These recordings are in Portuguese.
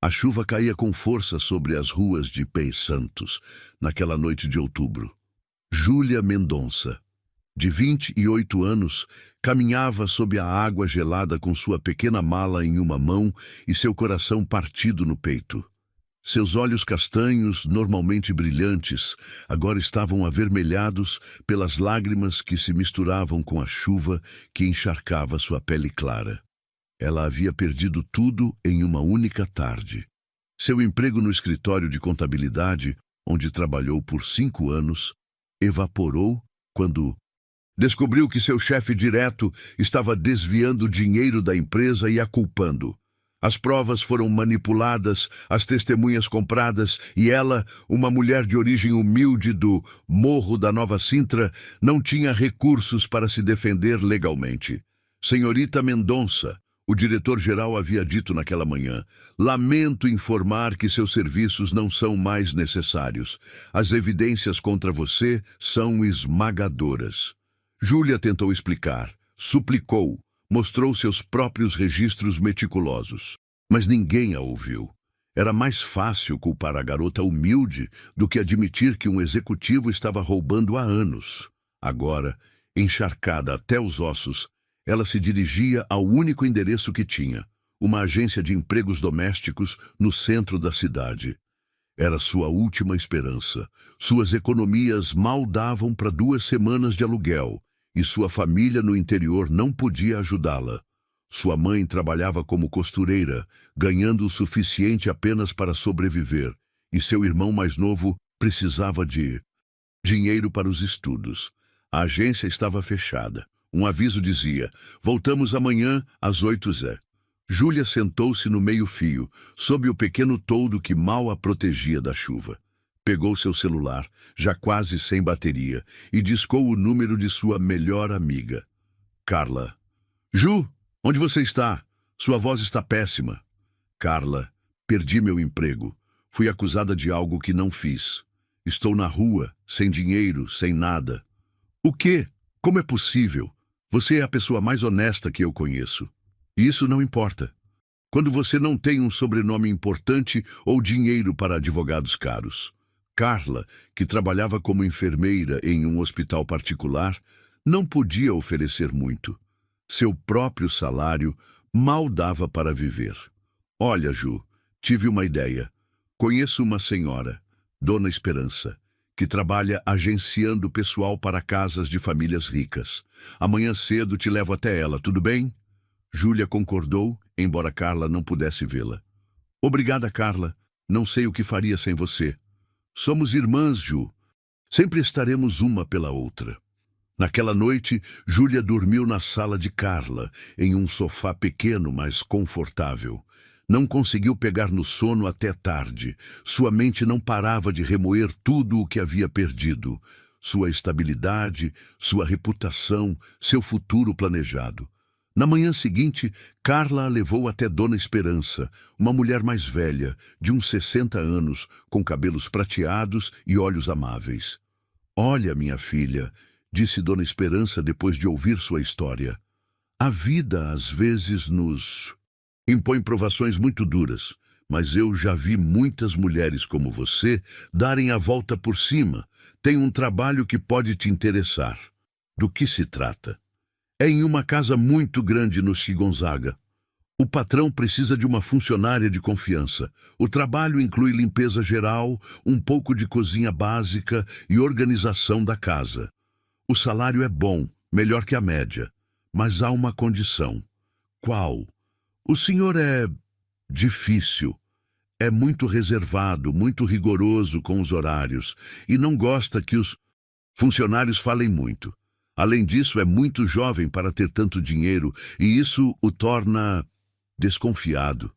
A chuva caía com força sobre as ruas de Pei Santos, naquela noite de outubro. Júlia Mendonça, de 28 anos, caminhava sob a água gelada com sua pequena mala em uma mão e seu coração partido no peito. Seus olhos castanhos, normalmente brilhantes, agora estavam avermelhados pelas lágrimas que se misturavam com a chuva que encharcava sua pele clara. Ela havia perdido tudo em uma única tarde. Seu emprego no escritório de contabilidade, onde trabalhou por 5 anos, evaporou quando descobriu que seu chefe direto estava desviando dinheiro da empresa e a culpando. As provas foram manipuladas, as testemunhas compradas e ela, uma mulher de origem humilde do Morro da Nova Sintra, não tinha recursos para se defender legalmente. Senhorita Mendonça, o diretor-geral havia dito naquela manhã, lamento informar que seus serviços não são mais necessários. As evidências contra você são esmagadoras. Júlia tentou explicar, suplicou, mostrou seus próprios registros meticulosos. Mas ninguém a ouviu. Era mais fácil culpar a garota humilde do que admitir que um executivo estava roubando há anos. Agora, encharcada até os ossos, ela se dirigia ao único endereço que tinha, uma agência de empregos domésticos no centro da cidade. Era sua última esperança. Suas economias mal davam para 2 semanas de aluguel, e sua família no interior não podia ajudá-la. Sua mãe trabalhava como costureira, ganhando o suficiente apenas para sobreviver, e seu irmão mais novo precisava de dinheiro para os estudos. A agência estava fechada. Um aviso dizia, voltamos amanhã às 8h. Júlia sentou-se no meio-fio, sob o pequeno toldo que mal a protegia da chuva. Pegou seu celular, já quase sem bateria, e discou o número de sua melhor amiga. Carla. Ju, onde você está? Sua voz está péssima. Carla, perdi meu emprego. Fui acusada de algo que não fiz. Estou na rua, sem dinheiro, sem nada. O quê? Como é possível? Você é a pessoa mais honesta que eu conheço. E isso não importa. Quando você não tem um sobrenome importante ou dinheiro para advogados caros. Carla, que trabalhava como enfermeira em um hospital particular, não podia oferecer muito. Seu próprio salário mal dava para viver. Olha, Ju, tive uma ideia. Conheço uma senhora, Dona Esperança, que trabalha agenciando pessoal para casas de famílias ricas. Amanhã cedo te levo até ela, tudo bem? Júlia concordou, embora Carla não pudesse vê-la. Obrigada, Carla. Não sei o que faria sem você. Somos irmãs, Ju. Sempre estaremos uma pela outra. Naquela noite, Júlia dormiu na sala de Carla, em um sofá pequeno, mas confortável. Não conseguiu pegar no sono até tarde. Sua mente não parava de remoer tudo o que havia perdido. Sua estabilidade, sua reputação, seu futuro planejado. Na manhã seguinte, Carla a levou até Dona Esperança, uma mulher mais velha, de uns 60 anos, com cabelos prateados e olhos amáveis. Olha, minha filha, disse Dona Esperança depois de ouvir sua história. A vida, às vezes, nos impõe provações muito duras, mas eu já vi muitas mulheres como você darem a volta por cima. Tem um trabalho que pode te interessar. Do que se trata? É em uma casa muito grande no Gonzaga. O patrão precisa de uma funcionária de confiança. O trabalho inclui limpeza geral, um pouco de cozinha básica e organização da casa. O salário é bom, melhor que a média, mas há uma condição. Qual? O senhor é difícil. É muito reservado, muito rigoroso com os horários e não gosta que os funcionários falem muito. Além disso, é muito jovem para ter tanto dinheiro e isso o torna desconfiado.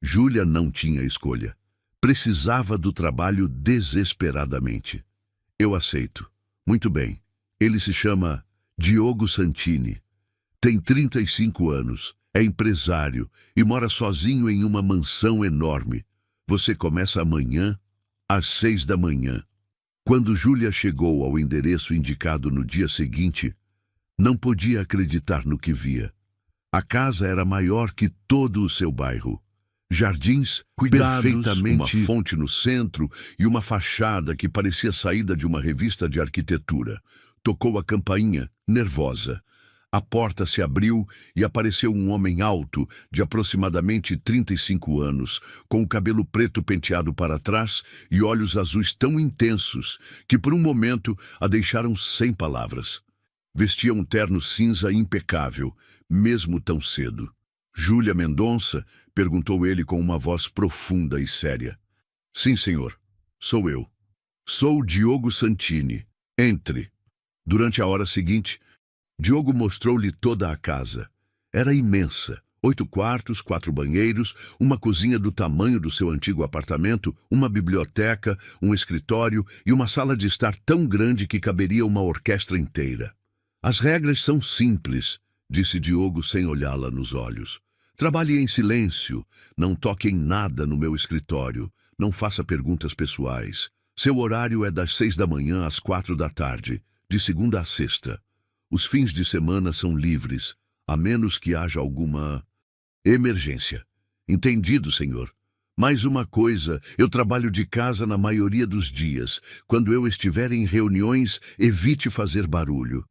Júlia não tinha escolha. Precisava do trabalho desesperadamente. Eu aceito. Muito bem. Ele se chama Diogo Santini. Tem 35 anos, é empresário e mora sozinho em uma mansão enorme. Você começa amanhã, às 6h. Quando Júlia chegou ao endereço indicado no dia seguinte, não podia acreditar no que via. A casa era maior que todo o seu bairro. Jardins perfeitamente, uma fonte no centro e uma fachada que parecia saída de uma revista de arquitetura. Tocou a campainha, nervosa. A porta se abriu e apareceu um homem alto, de aproximadamente 35 anos, com o cabelo preto penteado para trás e olhos azuis tão intensos que por um momento a deixaram sem palavras. Vestia um terno cinza impecável, mesmo tão cedo. Júlia Mendonça? Perguntou ele com uma voz profunda e séria. Sim, senhor. Sou eu. Sou Diogo Santini. Entre. Durante a hora seguinte, Diogo mostrou-lhe toda a casa. Era imensa. 8 quartos, 4 banheiros, uma cozinha do tamanho do seu antigo apartamento, uma biblioteca, um escritório e uma sala de estar tão grande que caberia uma orquestra inteira. As regras são simples, disse Diogo sem olhá-la nos olhos. Trabalhe em silêncio, não toque em nada no meu escritório, não faça perguntas pessoais. Seu horário é das 6 da manhã às 4 da tarde, de segunda a sexta. Os fins de semana são livres, a menos que haja alguma emergência. Entendido, senhor. Mais uma coisa, eu trabalho de casa na maioria dos dias. Quando eu estiver em reuniões, evite fazer barulho.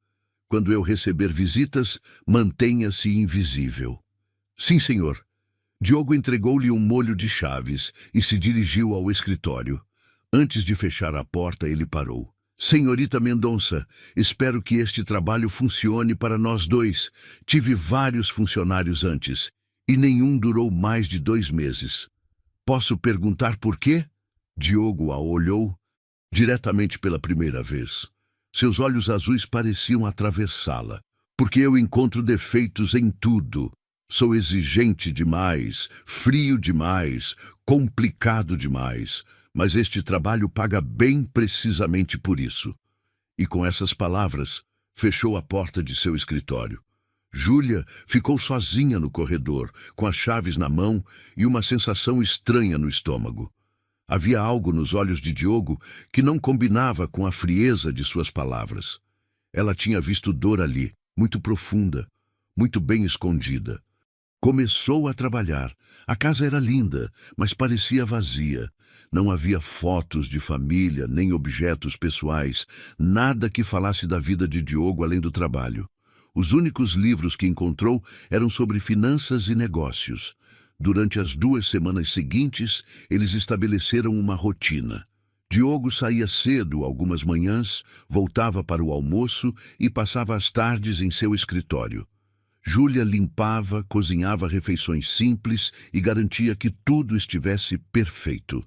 Quando eu receber visitas, mantenha-se invisível. Sim, senhor. Diogo entregou-lhe um molho de chaves e se dirigiu ao escritório. Antes de fechar a porta, ele parou. Senhorita Mendonça, espero que este trabalho funcione para nós dois. Tive vários funcionários antes, e nenhum durou mais de 2 meses. Posso perguntar por quê? Diogo a olhou diretamente pela primeira vez. Seus olhos azuis pareciam atravessá-la. Porque eu encontro defeitos em tudo. Sou exigente demais, frio demais, complicado demais. Mas este trabalho paga bem precisamente por isso. E com essas palavras, fechou a porta de seu escritório. Júlia ficou sozinha no corredor, com as chaves na mão e uma sensação estranha no estômago. Havia algo nos olhos de Diogo que não combinava com a frieza de suas palavras. Ela tinha visto dor ali, muito profunda, muito bem escondida. Começou a trabalhar. A casa era linda, mas parecia vazia. Não havia fotos de família, nem objetos pessoais, nada que falasse da vida de Diogo além do trabalho. Os únicos livros que encontrou eram sobre finanças e negócios. Durante as 2 semanas seguintes, eles estabeleceram uma rotina. Diogo saía cedo algumas manhãs, voltava para o almoço e passava as tardes em seu escritório. Júlia limpava, cozinhava refeições simples e garantia que tudo estivesse perfeito.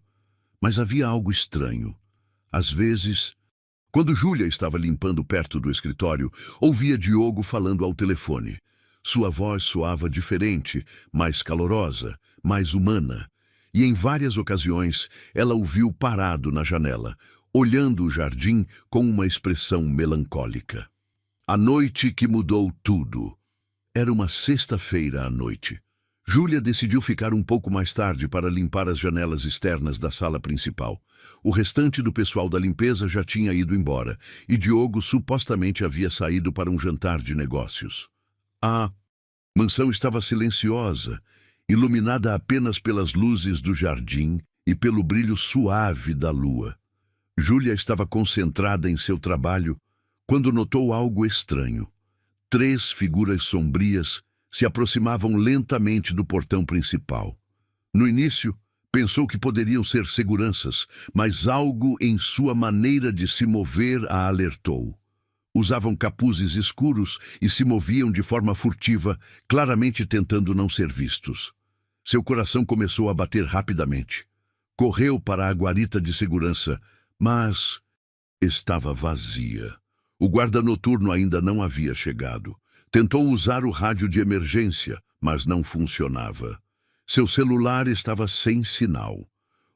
Mas havia algo estranho. Às vezes, quando Júlia estava limpando perto do escritório, ouvia Diogo falando ao telefone. Sua voz soava diferente, mais calorosa, mais humana. E em várias ocasiões, ela o viu parado na janela, olhando o jardim com uma expressão melancólica. A noite que mudou tudo. Era uma sexta-feira à noite. Júlia decidiu ficar um pouco mais tarde para limpar as janelas externas da sala principal. O restante do pessoal da limpeza já tinha ido embora, e Diogo supostamente havia saído para um jantar de negócios. A mansão estava silenciosa, iluminada apenas pelas luzes do jardim e pelo brilho suave da lua. Júlia estava concentrada em seu trabalho quando notou algo estranho. 3 figuras sombrias se aproximavam lentamente do portão principal. No início, pensou que poderiam ser seguranças, mas algo em sua maneira de se mover a alertou. Usavam capuzes escuros e se moviam de forma furtiva, claramente tentando não ser vistos. Seu coração começou a bater rapidamente. Correu para a guarita de segurança, mas estava vazia. O guarda noturno ainda não havia chegado. Tentou usar o rádio de emergência, mas não funcionava. Seu celular estava sem sinal.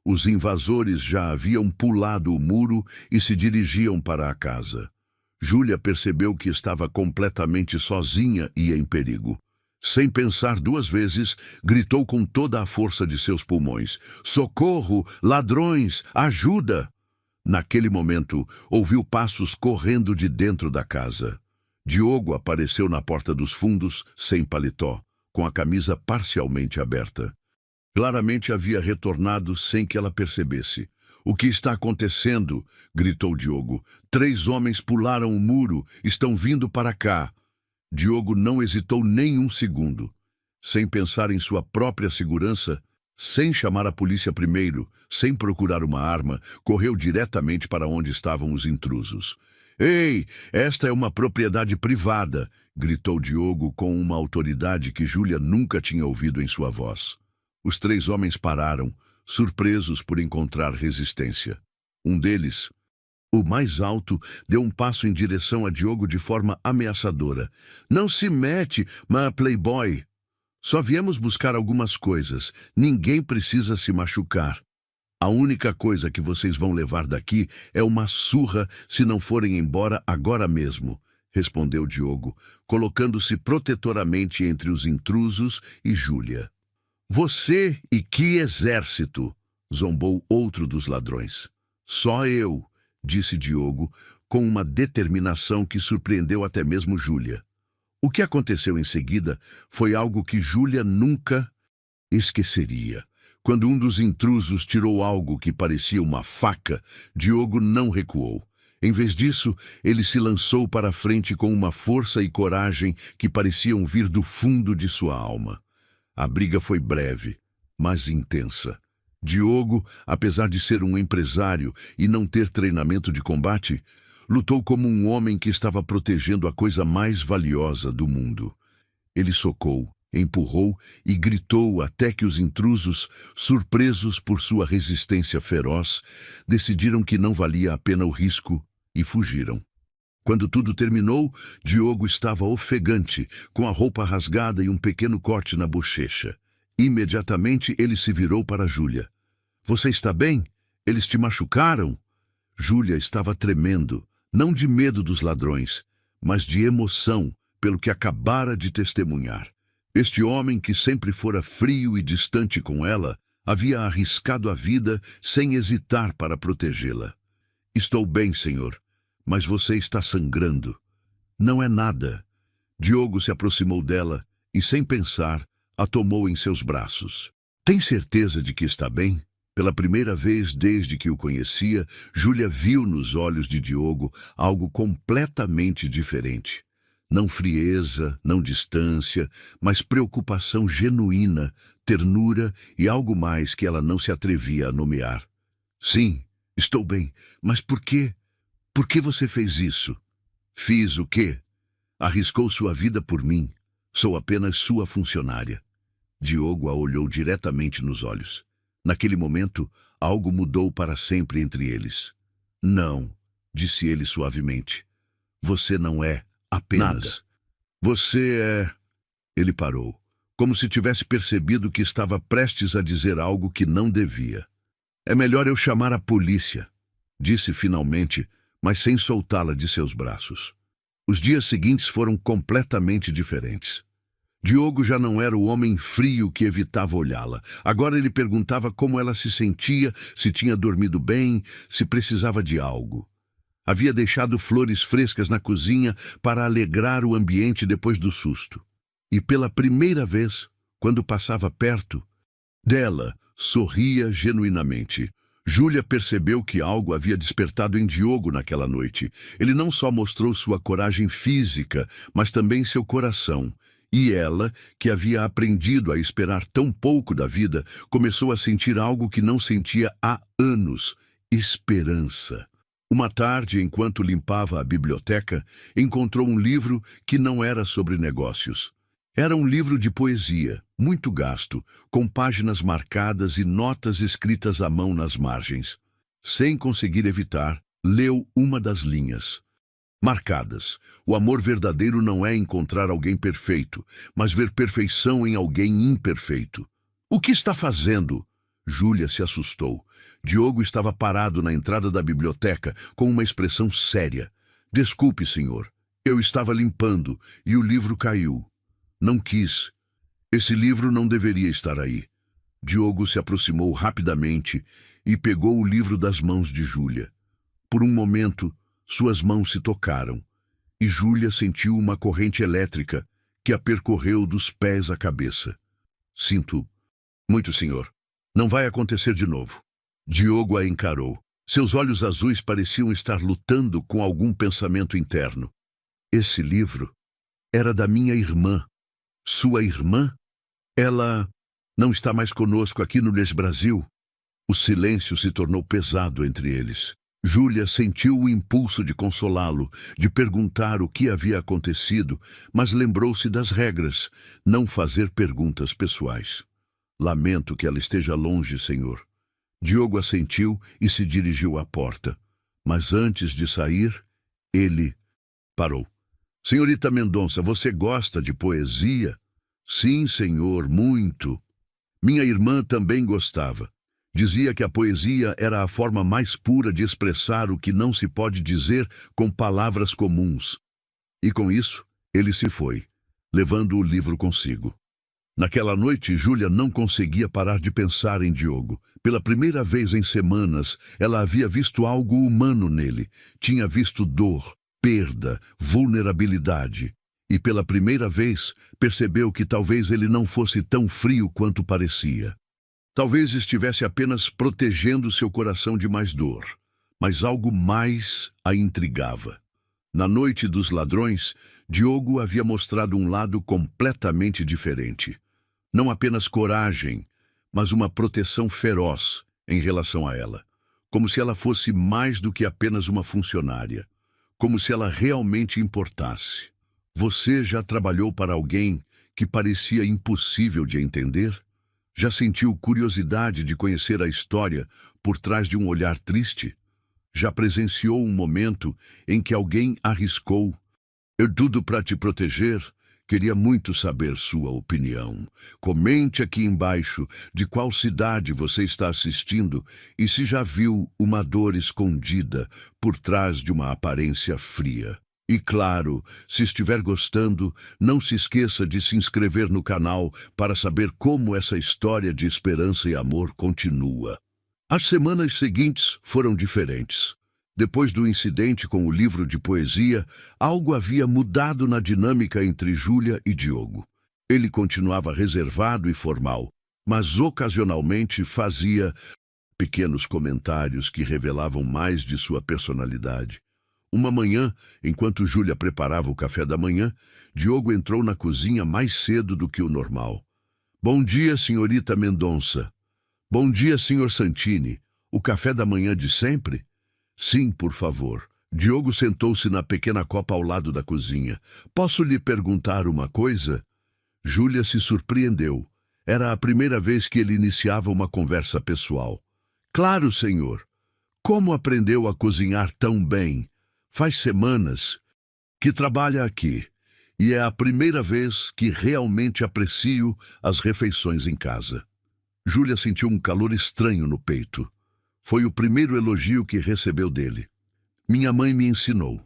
Os invasores já haviam pulado o muro e se dirigiam para a casa. Júlia percebeu que estava completamente sozinha e em perigo. Sem pensar 2 vezes, gritou com toda a força de seus pulmões: "Socorro! Ladrões! Ajuda!" Naquele momento, ouviu passos correndo de dentro da casa. Diogo apareceu na porta dos fundos, sem paletó, com a camisa parcialmente aberta. Claramente havia retornado sem que ela percebesse. "O que está acontecendo?" gritou Diogo. "3 homens pularam o muro, estão vindo para cá." Diogo não hesitou nem um segundo. Sem pensar em sua própria segurança, sem chamar a polícia primeiro, sem procurar uma arma, correu diretamente para onde estavam os intrusos. "Ei, esta é uma propriedade privada!" gritou Diogo com uma autoridade que Júlia nunca tinha ouvido em sua voz. Os 3 homens pararam, surpresos por encontrar resistência. Um deles, o mais alto, deu um passo em direção a Diogo de forma ameaçadora. "Não se mete, playboy! Só viemos buscar algumas coisas. Ninguém precisa se machucar. A única coisa que vocês vão levar daqui é uma surra se não forem embora agora mesmo", respondeu Diogo, colocando-se protetoramente entre os intrusos e Júlia. "Você e que exército!" zombou outro dos ladrões. "Só eu", disse Diogo, com uma determinação que surpreendeu até mesmo Júlia. O que aconteceu em seguida foi algo que Júlia nunca esqueceria. Quando um dos intrusos tirou algo que parecia uma faca, Diogo não recuou. Em vez disso, ele se lançou para a frente com uma força e coragem que pareciam vir do fundo de sua alma. A briga foi breve, mas intensa. Diogo, apesar de ser um empresário e não ter treinamento de combate, lutou como um homem que estava protegendo a coisa mais valiosa do mundo. Ele socou, empurrou e gritou até que os intrusos, surpresos por sua resistência feroz, decidiram que não valia a pena o risco e fugiram. Quando tudo terminou, Diogo estava ofegante, com a roupa rasgada e um pequeno corte na bochecha. Imediatamente ele se virou para Júlia. "Você está bem? Eles te machucaram?" Júlia estava tremendo, não de medo dos ladrões, mas de emoção pelo que acabara de testemunhar. Este homem, que sempre fora frio e distante com ela, havia arriscado a vida sem hesitar para protegê-la. "Estou bem, senhor, mas você está sangrando." "Não é nada." Diogo se aproximou dela e, sem pensar, a tomou em seus braços. "Tem certeza de que está bem?" Pela primeira vez desde que o conhecia, Júlia viu nos olhos de Diogo algo completamente diferente. Não frieza, não distância, mas preocupação genuína, ternura e algo mais que ela não se atrevia a nomear. "Sim, estou bem, mas por quê? Por que você fez isso?" "Fiz o quê? Arriscou sua vida por mim. Sou apenas sua funcionária." Diogo a olhou diretamente nos olhos. Naquele momento, algo mudou para sempre entre eles. "Não", disse ele suavemente. "Você não é apenas. Nada. Você é..." Ele parou, como se tivesse percebido que estava prestes a dizer algo que não devia. "É melhor eu chamar a polícia", disse finalmente, mas sem soltá-la de seus braços. Os dias seguintes foram completamente diferentes. Diogo já não era o homem frio que evitava olhá-la. Agora ele perguntava como ela se sentia, se tinha dormido bem, se precisava de algo. Havia deixado flores frescas na cozinha para alegrar o ambiente depois do susto. E pela primeira vez, quando passava perto dela, sorria genuinamente. Júlia percebeu que algo havia despertado em Diogo naquela noite. Ele não só mostrou sua coragem física, mas também seu coração. E ela, que havia aprendido a esperar tão pouco da vida, começou a sentir algo que não sentia há anos: esperança. Uma tarde, enquanto limpava a biblioteca, encontrou um livro que não era sobre negócios. Era um livro de poesia, muito gasto, com páginas marcadas e notas escritas à mão nas margens. Sem conseguir evitar, leu uma das linhas. Marcadas. O amor verdadeiro não é encontrar alguém perfeito, mas ver perfeição em alguém imperfeito. "O que está fazendo?" Júlia se assustou. Diogo estava parado na entrada da biblioteca, com uma expressão séria. "Desculpe, senhor. Eu estava limpando e o livro caiu. Não quis. Esse livro não deveria estar aí." Diogo se aproximou rapidamente e pegou o livro das mãos de Júlia. Por um momento, suas mãos se tocaram, e Júlia sentiu uma corrente elétrica que a percorreu dos pés à cabeça. "Sinto Muito, senhor. Não vai acontecer de novo. Diogo a encarou. Seus olhos azuis pareciam estar lutando com algum pensamento interno. Esse livro era da minha irmã. Sua irmã? Ela não está mais conosco aqui no Brasil. O silêncio se tornou pesado entre eles. Júlia sentiu o impulso de consolá-lo, de perguntar o que havia acontecido, mas lembrou-se das regras, não fazer perguntas pessoais. Lamento que ela esteja longe, senhor. Diogo assentiu e se dirigiu à porta. Mas antes de sair, ele parou. Senhorita Mendonça, você gosta de poesia? Sim, senhor, muito. Minha irmã também gostava. Dizia que a poesia era a forma mais pura de expressar o que não se pode dizer com palavras comuns. E com isso, ele se foi, levando o livro consigo. Naquela noite, Júlia não conseguia parar de pensar em Diogo. Pela primeira vez em semanas, ela havia visto algo humano nele. Tinha visto dor, perda, vulnerabilidade. E pela primeira vez, percebeu que talvez ele não fosse tão frio quanto parecia. Talvez estivesse apenas protegendo seu coração de mais dor, mas algo mais a intrigava. Na noite dos ladrões, Diogo havia mostrado um lado completamente diferente. Não apenas coragem, mas uma proteção feroz em relação a ela. Como se ela fosse mais do que apenas uma funcionária. Como se ela realmente importasse. Você já trabalhou para alguém que parecia impossível de entender? Já sentiu curiosidade de conhecer a história por trás de um olhar triste? Já presenciou um momento em que alguém arriscou? Eu tudo para te proteger? Queria muito saber sua opinião. Comente aqui embaixo de qual cidade você está assistindo e se já viu uma dor escondida por trás de uma aparência fria. E claro, se estiver gostando, não se esqueça de se inscrever no canal para saber como essa história de esperança e amor continua. As semanas seguintes foram diferentes. Depois do incidente com o livro de poesia, algo havia mudado na dinâmica entre Júlia e Diogo. Ele continuava reservado e formal, mas ocasionalmente fazia pequenos comentários que revelavam mais de sua personalidade. Uma manhã, enquanto Júlia preparava o café da manhã, Diogo entrou na cozinha mais cedo do que o normal. Bom dia, senhorita Mendonça. Bom dia, senhor Santini. O café da manhã de sempre? Sim, por favor. Diogo sentou-se na pequena copa ao lado da cozinha. Posso lhe perguntar uma coisa? Júlia se surpreendeu. Era a primeira vez que ele iniciava uma conversa pessoal. Claro, senhor. Como aprendeu a cozinhar tão bem? Faz semanas que trabalha aqui e é a primeira vez que realmente aprecio as refeições em casa. Júlia sentiu um calor estranho no peito. Foi o primeiro elogio que recebeu dele. Minha mãe me ensinou.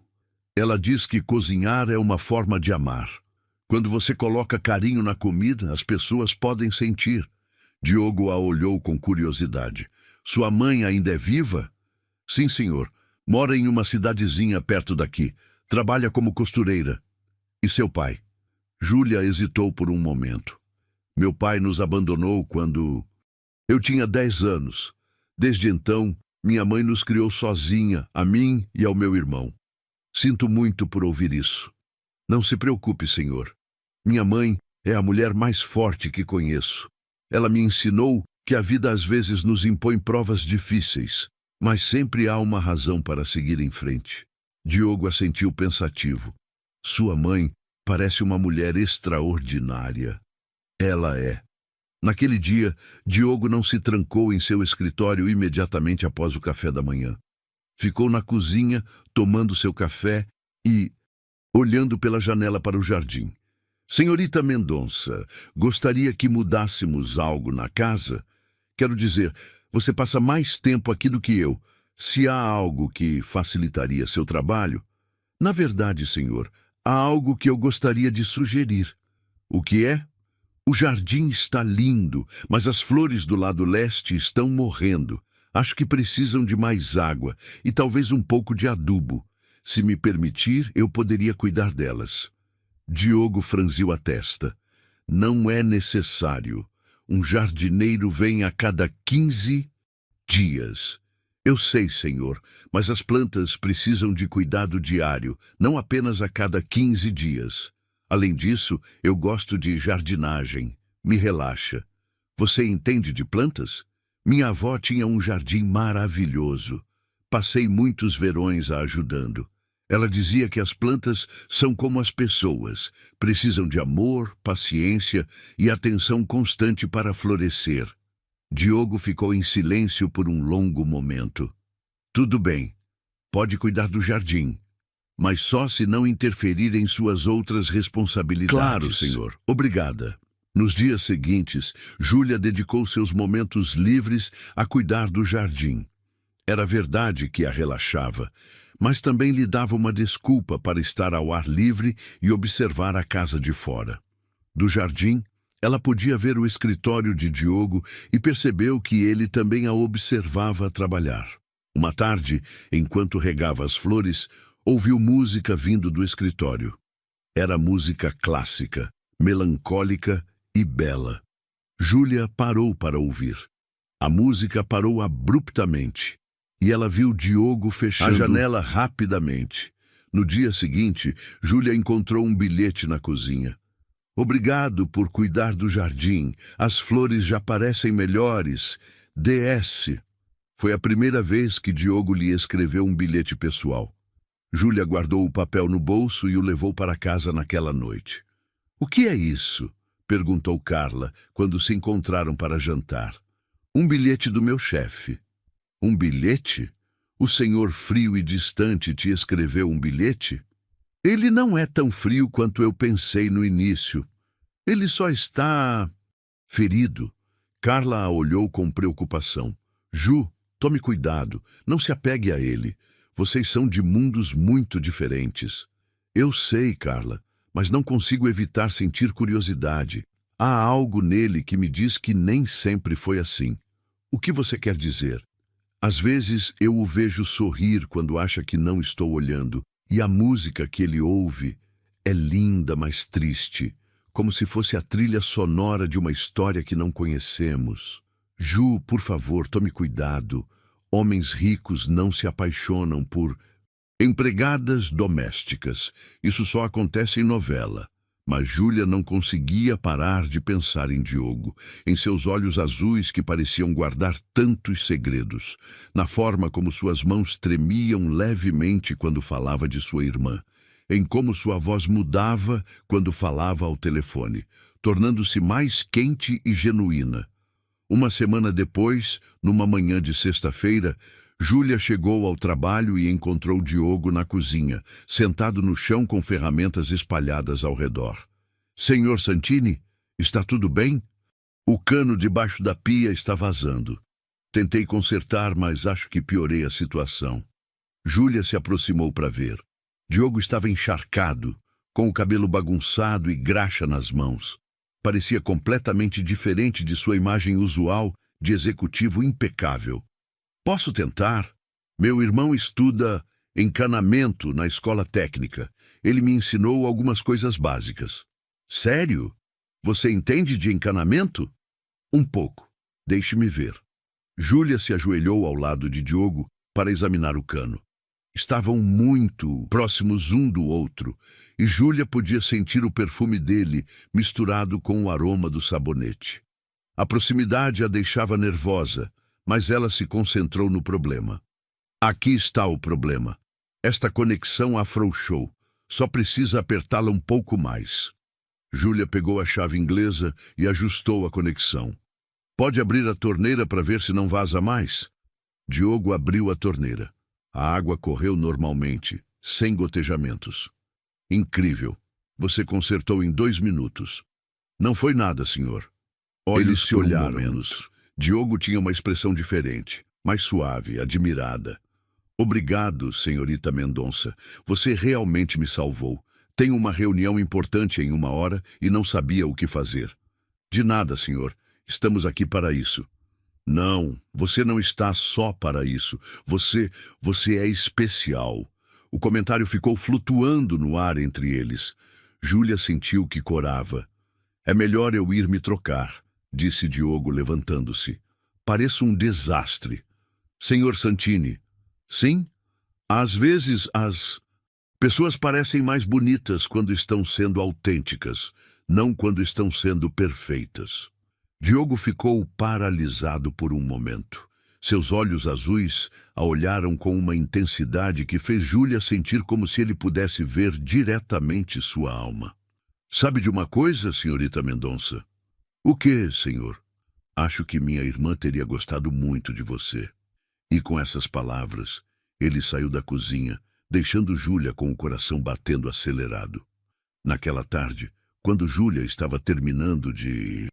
Ela diz que cozinhar é uma forma de amar. Quando você coloca carinho na comida, as pessoas podem sentir. Diogo a olhou com curiosidade. Sua mãe ainda é viva? Sim, senhor. Mora em uma cidadezinha perto daqui. Trabalha como costureira. E seu pai? Júlia hesitou por um momento. Meu pai nos abandonou quando eu tinha 10 anos. Desde então, minha mãe nos criou sozinha, a mim e ao meu irmão. Sinto muito por ouvir isso. Não se preocupe, senhor. Minha mãe é a mulher mais forte que conheço. Ela me ensinou que a vida às vezes nos impõe provas difíceis. Mas sempre há uma razão para seguir em frente. Diogo assentiu pensativo. Sua mãe parece uma mulher extraordinária. Ela é. Naquele dia, Diogo não se trancou em seu escritório imediatamente após o café da manhã. Ficou na cozinha, tomando seu café e olhando pela janela para o jardim. Senhorita Mendonça, gostaria que mudássemos algo na casa? Quero dizer, você passa mais tempo aqui do que eu. Se há algo que facilitaria seu trabalho... Na verdade, senhor, há algo que eu gostaria de sugerir. O que é? O jardim está lindo, mas as flores do lado leste estão morrendo. Acho que precisam de mais água e talvez um pouco de adubo. Se me permitir, eu poderia cuidar delas. Diogo franziu a testa. Não é necessário. Um jardineiro vem a cada 15 dias. Eu sei, senhor, mas as plantas precisam de cuidado diário, não apenas a cada 15 dias. Além disso, eu gosto de jardinagem. Me relaxa. Você entende de plantas? Minha avó tinha um jardim maravilhoso. Passei muitos verões a ajudando. Ela dizia que as plantas são como as pessoas, precisam de amor, paciência e atenção constante para florescer. Diogo ficou em silêncio por um longo momento. Tudo bem, pode cuidar do jardim, mas só se não interferir em suas outras responsabilidades. Claro, senhor. Obrigada. Nos dias seguintes, Júlia dedicou seus momentos livres a cuidar do jardim. Era verdade que a relaxava, mas também lhe dava uma desculpa para estar ao ar livre e observar a casa de fora. Do jardim, ela podia ver o escritório de Diogo e percebeu que ele também a observava trabalhar. Uma tarde, enquanto regava as flores, ouviu música vindo do escritório. Era música clássica, melancólica e bela. Júlia parou para ouvir. A música parou abruptamente e ela viu Diogo fechando a janela rapidamente. No dia seguinte, Júlia encontrou um bilhete na cozinha. Obrigado por cuidar do jardim. As flores já parecem melhores. DS. Foi a primeira vez que Diogo lhe escreveu um bilhete pessoal. Júlia guardou o papel no bolso e o levou para casa naquela noite. O que é isso? Perguntou Carla, quando se encontraram para jantar. Um bilhete do meu chefe. Um bilhete? O senhor frio e distante te escreveu um bilhete? Ele não é tão frio quanto eu pensei no início. Ele só está ferido. Carla a olhou com preocupação. Ju, tome cuidado, não se apegue a ele. Vocês são de mundos muito diferentes. Eu sei, Carla, mas não consigo evitar sentir curiosidade. Há algo nele que me diz que nem sempre foi assim. O que você quer dizer? Às vezes eu o vejo sorrir quando acha que não estou olhando, e a música que ele ouve é linda, mas triste, como se fosse a trilha sonora de uma história que não conhecemos. Ju, por favor, tome cuidado. Homens ricos não se apaixonam por empregadas domésticas. Isso só acontece em novela. Mas Júlia não conseguia parar de pensar em Diogo, em seus olhos azuis que pareciam guardar tantos segredos, na forma como suas mãos tremiam levemente quando falava de sua irmã, em como sua voz mudava quando falava ao telefone, tornando-se mais quente e genuína. Uma semana depois, numa manhã de sexta-feira, Júlia chegou ao trabalho e encontrou Diogo na cozinha, sentado no chão com ferramentas espalhadas ao redor. Senhor Santini, está tudo bem? O cano debaixo da pia está vazando. Tentei consertar, mas acho que piorei a situação. Júlia se aproximou para ver. Diogo estava encharcado, com o cabelo bagunçado e graxa nas mãos. Parecia completamente diferente de sua imagem usual de executivo impecável. Posso tentar? Meu irmão estuda encanamento na escola técnica. Ele me ensinou algumas coisas básicas. Sério? Você entende de encanamento? Um pouco. Deixe-me ver. Júlia se ajoelhou ao lado de Diogo para examinar o cano. Estavam muito próximos um do outro, e Júlia podia sentir o perfume dele misturado com o aroma do sabonete. A proximidade a deixava nervosa, mas ela se concentrou no problema. Aqui está o problema. Esta conexão afrouxou. Só precisa apertá-la um pouco mais. Júlia pegou a chave inglesa e ajustou a conexão. Pode abrir a torneira para ver se não vaza mais? Diogo abriu a torneira. A água correu normalmente, sem gotejamentos. Incrível. Você consertou em 2 minutos. Não foi nada, senhor. Eles se olharam. Diogo tinha uma expressão diferente, mais suave, admirada. Obrigado, senhorita Mendonça. Você realmente me salvou. Tenho uma reunião importante em 1 hora e não sabia o que fazer. De nada, senhor. Estamos aqui para isso. Não, você não está só para isso. Você é especial. O comentário ficou flutuando no ar entre eles. Júlia sentiu que corava. É melhor eu ir me trocar. disse Diogo, levantando-se. Pareço um desastre. Senhor Santini, sim? Às vezes as pessoas parecem mais bonitas quando estão sendo autênticas, não quando estão sendo perfeitas. Diogo ficou paralisado por um momento. Seus olhos azuis a olharam com uma intensidade que fez Júlia sentir como se ele pudesse ver diretamente sua alma. Sabe de uma coisa, senhorita Mendonça? O que, senhor? Acho que minha irmã teria gostado muito de você. E com essas palavras, ele saiu da cozinha, deixando Júlia com o coração batendo acelerado. Naquela tarde, quando Júlia estava terminando de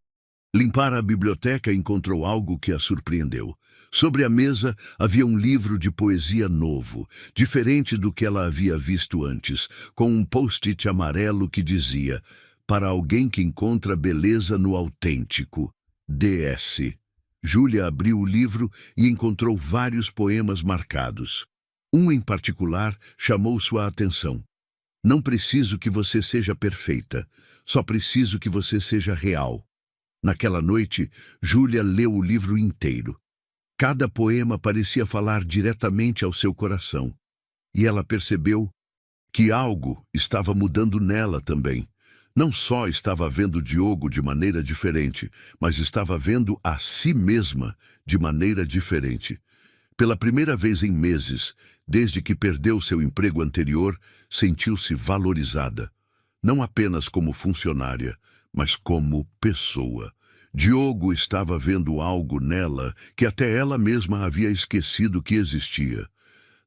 limpar a biblioteca, encontrou algo que a surpreendeu. Sobre a mesa havia um livro de poesia novo, diferente do que ela havia visto antes, com um post-it amarelo que dizia: para alguém que encontra beleza no autêntico, DS. Júlia abriu o livro e encontrou vários poemas marcados. Um em particular chamou sua atenção. Não preciso que você seja perfeita, só preciso que você seja real. Naquela noite, Júlia leu o livro inteiro. Cada poema parecia falar diretamente ao seu coração. E ela percebeu que algo estava mudando nela também. Não só estava vendo Diogo de maneira diferente, mas estava vendo a si mesma de maneira diferente. Pela primeira vez em meses, desde que perdeu seu emprego anterior, sentiu-se valorizada. Não apenas como funcionária, mas como pessoa. Diogo estava vendo algo nela que até ela mesma havia esquecido que existia.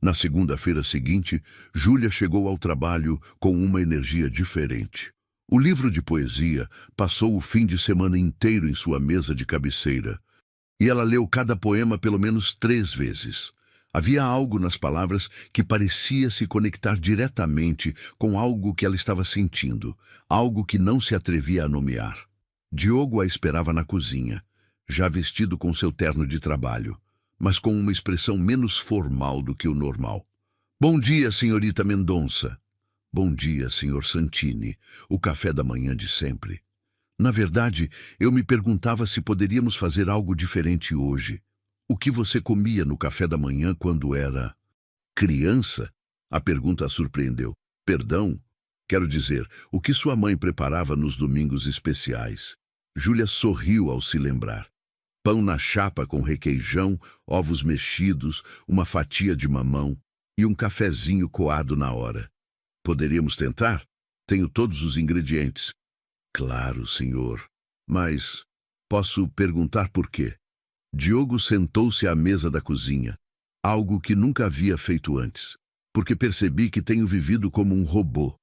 Na segunda-feira seguinte, Júlia chegou ao trabalho com uma energia diferente. O livro de poesia passou o fim de semana inteiro em sua mesa de cabeceira. E ela leu cada poema pelo menos 3 vezes. Havia algo nas palavras que parecia se conectar diretamente com algo que ela estava sentindo, algo que não se atrevia a nomear. Diogo a esperava na cozinha, já vestido com seu terno de trabalho, mas com uma expressão menos formal do que o normal. Bom dia, senhorita Mendonça. Bom dia, senhor Santini. O café da manhã de sempre. Na verdade, eu me perguntava se poderíamos fazer algo diferente hoje. O que você comia no café da manhã quando era criança? A pergunta a surpreendeu. Perdão? Quero dizer, o que sua mãe preparava nos domingos especiais? Júlia sorriu ao se lembrar. Pão na chapa com requeijão, ovos mexidos, uma fatia de mamão e um cafezinho coado na hora. Poderíamos tentar? Tenho todos os ingredientes. Claro, senhor. Mas posso perguntar por quê? Diogo sentou-se à mesa da cozinha, algo que nunca havia feito antes, porque percebi que tenho vivido como um robô,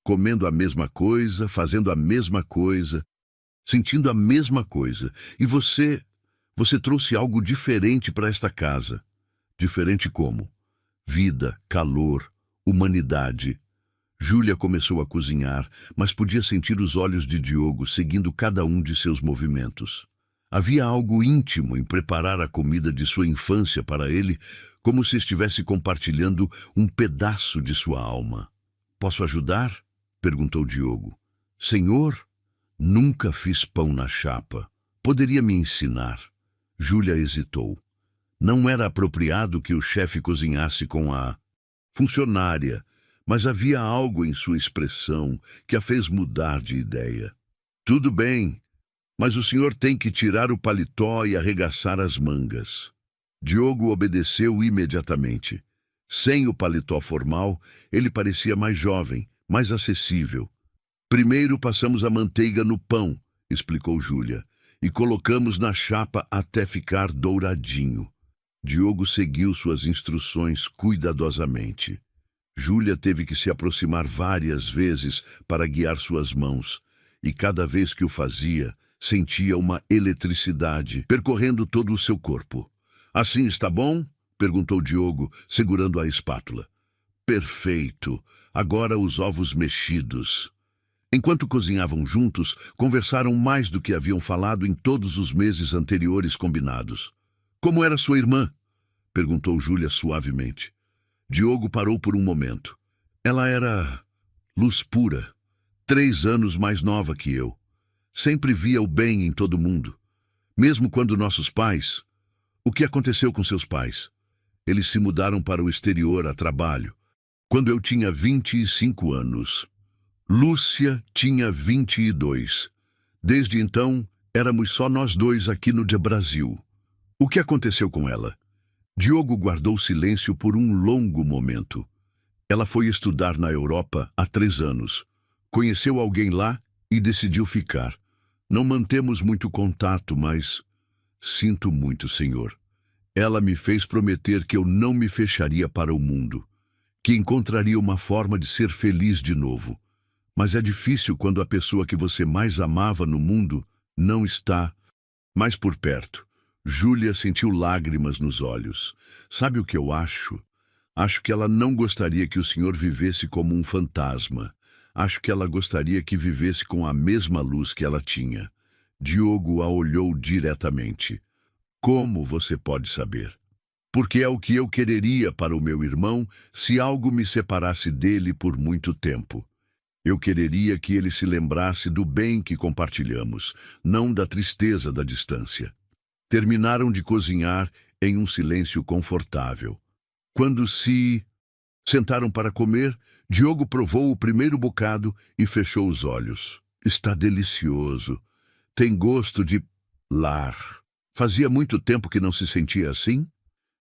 comendo a mesma coisa, fazendo a mesma coisa, sentindo a mesma coisa. E você trouxe algo diferente para esta casa. Diferente como? Vida, calor, humanidade. Júlia começou a cozinhar, mas podia sentir os olhos de Diogo seguindo cada um de seus movimentos. Havia algo íntimo em preparar a comida de sua infância para ele, como se estivesse compartilhando um pedaço de sua alma. Posso ajudar? Perguntou Diogo. Senhor, nunca fiz pão na chapa. Poderia me ensinar? Júlia hesitou. Não era apropriado que o chefe cozinhasse com a funcionária, mas havia algo em sua expressão que a fez mudar de ideia. Tudo bem, mas o senhor tem que tirar o paletó e arregaçar as mangas. Diogo obedeceu imediatamente. Sem o paletó formal, ele parecia mais jovem, mais acessível. Primeiro passamos a manteiga no pão, explicou Júlia, e colocamos na chapa até ficar douradinho. Diogo seguiu suas instruções cuidadosamente. Júlia teve que se aproximar várias vezes para guiar suas mãos, e cada vez que o fazia, sentia uma eletricidade percorrendo todo o seu corpo. Assim está bom? Perguntou Diogo, segurando a espátula. Perfeito. Agora os ovos mexidos. Enquanto cozinhavam juntos, conversaram mais do que haviam falado em todos os meses anteriores combinados. Como era sua irmã? Perguntou Júlia suavemente. Diogo parou por um momento. Ela era luz pura, 3 anos mais nova que eu. Sempre via o bem em todo mundo. Mesmo quando nossos pais... O que aconteceu com seus pais? Eles se mudaram para o exterior a trabalho. Quando eu tinha 25 anos. Lúcia tinha 22. Desde então, éramos só nós dois aqui no Brasil. O que aconteceu com ela? Diogo guardou silêncio por um longo momento. Ela foi estudar na Europa há 3 anos. Conheceu alguém lá e decidiu ficar. Não mantemos muito contato, mas... Sinto muito, senhor. Ela me fez prometer que eu não me fecharia para o mundo, que encontraria uma forma de ser feliz de novo. Mas é difícil quando a pessoa que você mais amava no mundo não está mais por perto. Júlia sentiu lágrimas nos olhos. Sabe o que eu acho? Acho que ela não gostaria que o senhor vivesse como um fantasma. Acho que ela gostaria que vivesse com a mesma luz que ela tinha. Diogo a olhou diretamente. Como você pode saber? Porque é o que eu quereria para o meu irmão se algo me separasse dele por muito tempo. Eu quereria que ele se lembrasse do bem que compartilhamos, não da tristeza da distância. Terminaram de cozinhar em um silêncio confortável. Quando se sentaram para comer, Diogo provou o primeiro bocado e fechou os olhos. Está delicioso. Tem gosto de lar. Fazia muito tempo que não se sentia assim?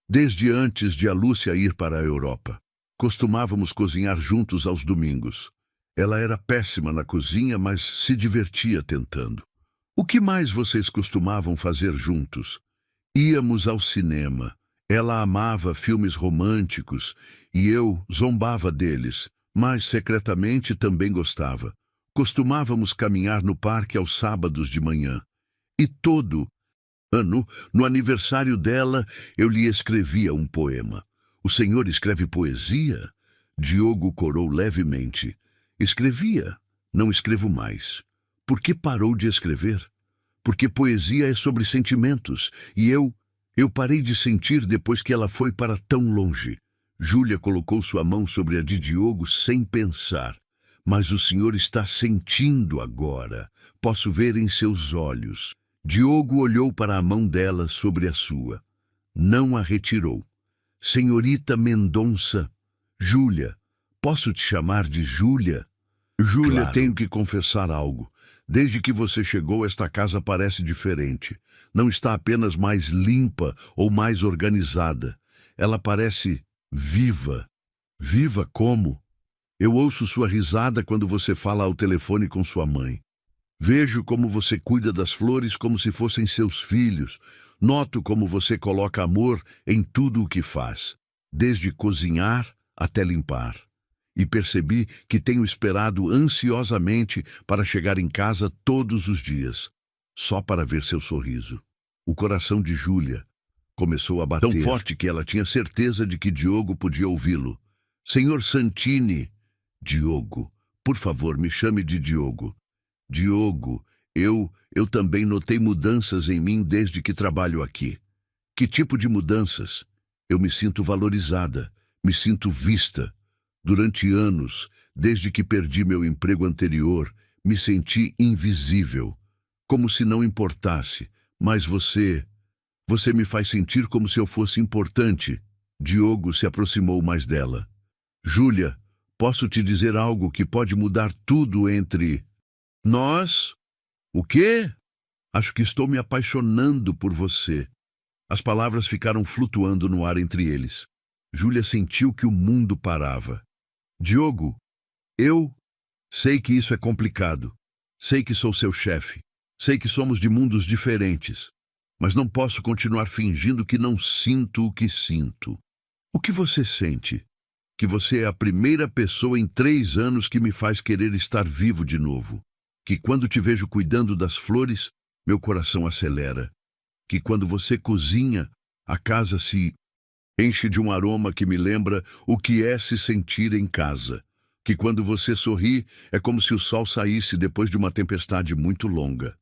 Desde antes de a Lúcia ir para a Europa. Costumávamos cozinhar juntos aos domingos. Ela era péssima na cozinha, mas se divertia tentando. O que mais vocês costumavam fazer juntos? Íamos ao cinema. Ela amava filmes românticos e eu zombava deles, mas secretamente também gostava. Costumávamos caminhar no parque aos sábados de manhã. E todo ano, no aniversário dela, eu lhe escrevia um poema. O senhor escreve poesia? Diogo corou levemente. Escrevia. Não escrevo mais. Por que parou de escrever? Porque poesia é sobre sentimentos, e eu parei de sentir depois que ela foi para tão longe. Júlia colocou sua mão sobre a de Diogo sem pensar. Mas o senhor está sentindo agora. Posso ver em seus olhos. Diogo olhou para a mão dela sobre a sua. Não a retirou. Senhorita Mendonça. Júlia. Posso te chamar de Júlia? Júlia, claro. Tenho que confessar algo. Desde que você chegou, esta casa parece diferente. Não está apenas mais limpa ou mais organizada. Ela parece viva. Viva como? Eu ouço sua risada quando você fala ao telefone com sua mãe. Vejo como você cuida das flores como se fossem seus filhos. Noto como você coloca amor em tudo o que faz, desde cozinhar até limpar. E percebi que tenho esperado ansiosamente para chegar em casa todos os dias, só para ver seu sorriso. O coração de Júlia começou a bater tão forte que ela tinha certeza de que Diogo podia ouvi-lo. Senhor Santini. Diogo, por favor, me chame de Diogo. Diogo, eu também notei mudanças em mim desde que trabalho aqui. Que tipo de mudanças? Eu me sinto valorizada, me sinto vista. Durante anos, desde que perdi meu emprego anterior, me senti invisível, como se não importasse. Mas você me faz sentir como se eu fosse importante. Diogo se aproximou mais dela. Júlia, posso te dizer algo que pode mudar tudo entre nós? O quê? Acho que estou me apaixonando por você. As palavras ficaram flutuando no ar entre eles. Júlia sentiu que o mundo parava. Diogo, eu sei que isso é complicado. Sei que sou seu chefe. Sei que somos de mundos diferentes. Mas não posso continuar fingindo que não sinto o que sinto. O que você sente? Que você é a primeira pessoa em 3 anos que me faz querer estar vivo de novo. Que quando te vejo cuidando das flores, meu coração acelera. Que quando você cozinha, a casa se enche de um aroma que me lembra o que é se sentir em casa. Que quando você sorri, é como se o sol saísse depois de uma tempestade muito longa.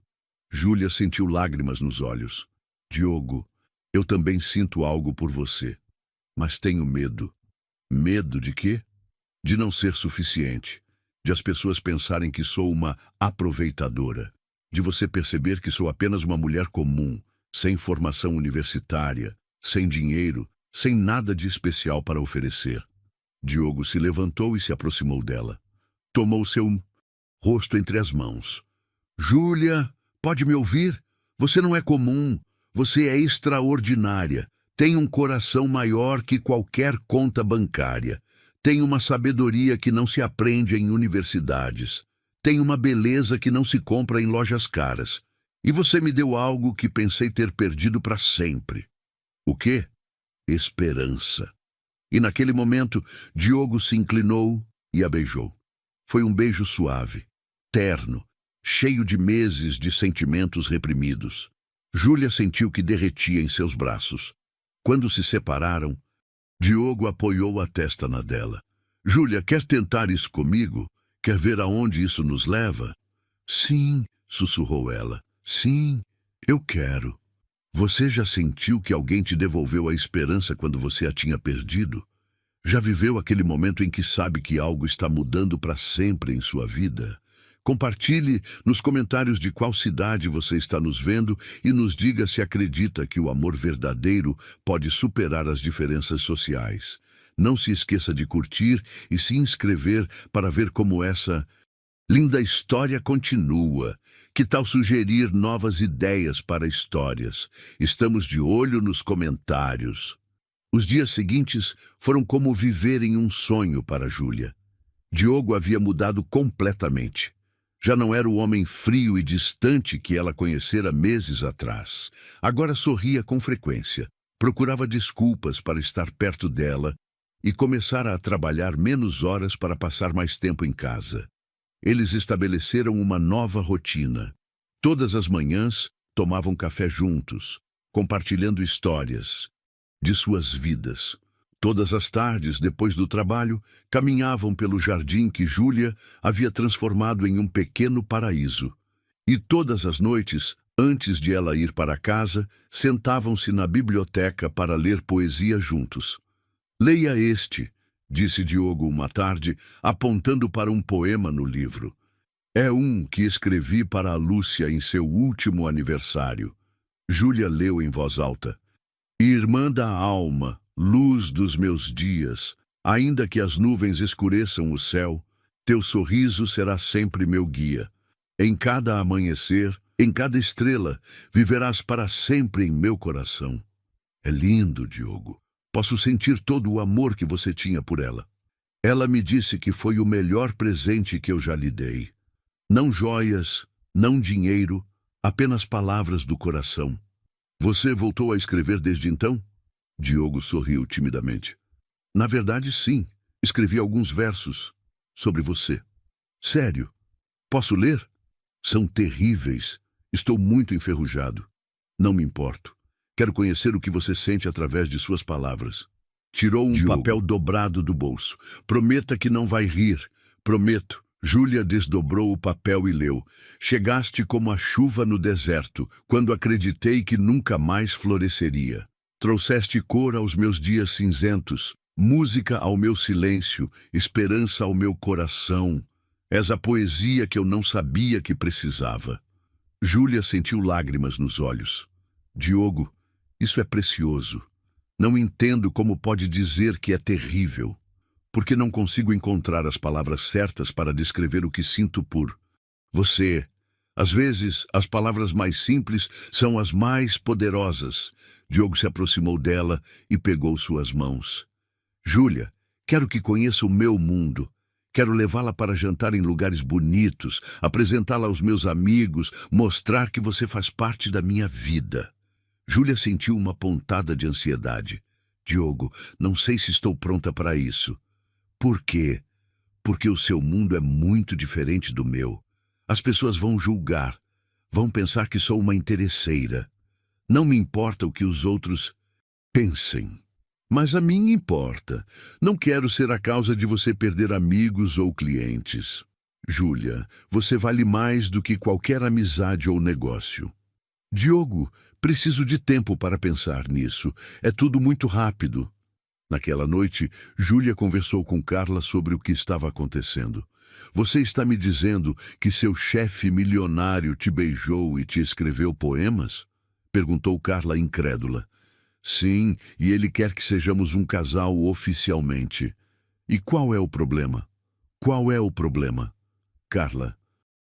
Júlia sentiu lágrimas nos olhos. Diogo, eu também sinto algo por você. Mas tenho medo. Medo de quê? De não ser suficiente. De as pessoas pensarem que sou uma aproveitadora. De você perceber que sou apenas uma mulher comum, sem formação universitária, sem dinheiro, sem nada de especial para oferecer. Diogo se levantou e se aproximou dela. Tomou seu rosto entre as mãos. Júlia, pode me ouvir? Você não é comum. Você é extraordinária. Tem um coração maior que qualquer conta bancária. Tem uma sabedoria que não se aprende em universidades. Tem uma beleza que não se compra em lojas caras. E você me deu algo que pensei ter perdido para sempre. O quê? Esperança. E naquele momento, Diogo se inclinou e a beijou. Foi um beijo suave, terno, cheio de meses de sentimentos reprimidos. Júlia sentiu que derretia em seus braços. Quando se separaram, Diogo apoiou a testa na dela. Júlia, quer tentar isso comigo? Quer ver aonde isso nos leva? Sim, sussurrou ela. Sim, eu quero. Você já sentiu que alguém te devolveu a esperança quando você a tinha perdido? Já viveu aquele momento em que sabe que algo está mudando para sempre em sua vida? Compartilhe nos comentários de qual cidade você está nos vendo e nos diga se acredita que o amor verdadeiro pode superar as diferenças sociais. Não se esqueça de curtir e se inscrever para ver como essa linda história continua. Que tal sugerir novas ideias para histórias? Estamos de olho nos comentários. Os dias seguintes foram como viver em um sonho para Júlia. Diogo havia mudado completamente. Já não era o homem frio e distante que ela conhecera meses atrás. Agora sorria com frequência, procurava desculpas para estar perto dela e começara a trabalhar menos horas para passar mais tempo em casa. Eles estabeleceram uma nova rotina. Todas as manhãs tomavam café juntos, compartilhando histórias de suas vidas. Todas as tardes, depois do trabalho, caminhavam pelo jardim que Júlia havia transformado em um pequeno paraíso. E todas as noites, antes de ela ir para casa, sentavam-se na biblioteca para ler poesia juntos. Leia este, disse Diogo uma tarde, apontando para um poema no livro. É um que escrevi para a Lúcia em seu último aniversário. Júlia leu em voz alta. Irmã da alma, luz dos meus dias, ainda que as nuvens escureçam o céu, teu sorriso será sempre meu guia. Em cada amanhecer, em cada estrela, viverás para sempre em meu coração. É lindo, Diogo. Posso sentir todo o amor que você tinha por ela. Ela me disse que foi o melhor presente que eu já lhe dei. Não joias, não dinheiro, apenas palavras do coração. Você voltou a escrever desde então? Diogo sorriu timidamente. Na verdade, sim. Escrevi alguns versos sobre você. Sério? Posso ler? São terríveis. Estou muito enferrujado. Não me importo. Quero conhecer o que você sente através de suas palavras. Tirou um papel dobrado do bolso. Prometa que não vai rir. Prometo. Júlia desdobrou o papel e leu. Chegaste como a chuva no deserto, quando acreditei que nunca mais floresceria. Trouxeste cor aos meus dias cinzentos, música ao meu silêncio, esperança ao meu coração. És a poesia que eu não sabia que precisava. Júlia sentiu lágrimas nos olhos. Diogo, isso é precioso. Não entendo como pode dizer que é terrível, porque não consigo encontrar as palavras certas para descrever o que sinto por você. Às vezes, as palavras mais simples são as mais poderosas. Diogo se aproximou dela e pegou suas mãos. Júlia, quero que conheça o meu mundo. Quero levá-la para jantar em lugares bonitos, apresentá-la aos meus amigos, mostrar que você faz parte da minha vida. Júlia sentiu uma pontada de ansiedade. Diogo, não sei se estou pronta para isso. Por quê? Porque o seu mundo é muito diferente do meu. As pessoas vão julgar, vão pensar que sou uma interesseira. Não me importa o que os outros pensem. Mas a mim importa. Não quero ser a causa de você perder amigos ou clientes. Júlia, você vale mais do que qualquer amizade ou negócio. Diogo, preciso de tempo para pensar nisso. É tudo muito rápido. Naquela noite, Júlia conversou com Carla sobre o que estava acontecendo. Você está me dizendo que seu chefe milionário te beijou e te escreveu poemas? Perguntou Carla incrédula. Sim, e ele quer que sejamos um casal oficialmente. E qual é o problema? Qual é o problema? Carla.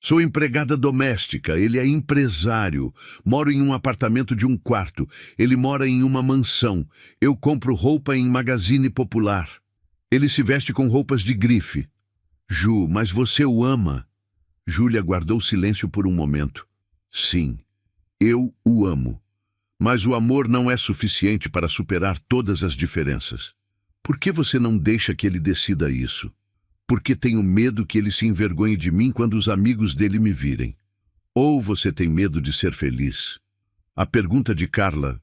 Sou empregada doméstica, ele é empresário. Moro em um apartamento de um quarto. Ele mora em uma mansão. Eu compro roupa em magazine popular. Ele se veste com roupas de grife. Ju, mas você o ama. Júlia guardou silêncio por um momento. Sim, eu o amo. Mas o amor não é suficiente para superar todas as diferenças. Por que você não deixa que ele decida isso? Porque tenho medo que ele se envergonhe de mim quando os amigos dele me virem. Ou você tem medo de ser feliz? A pergunta de Carla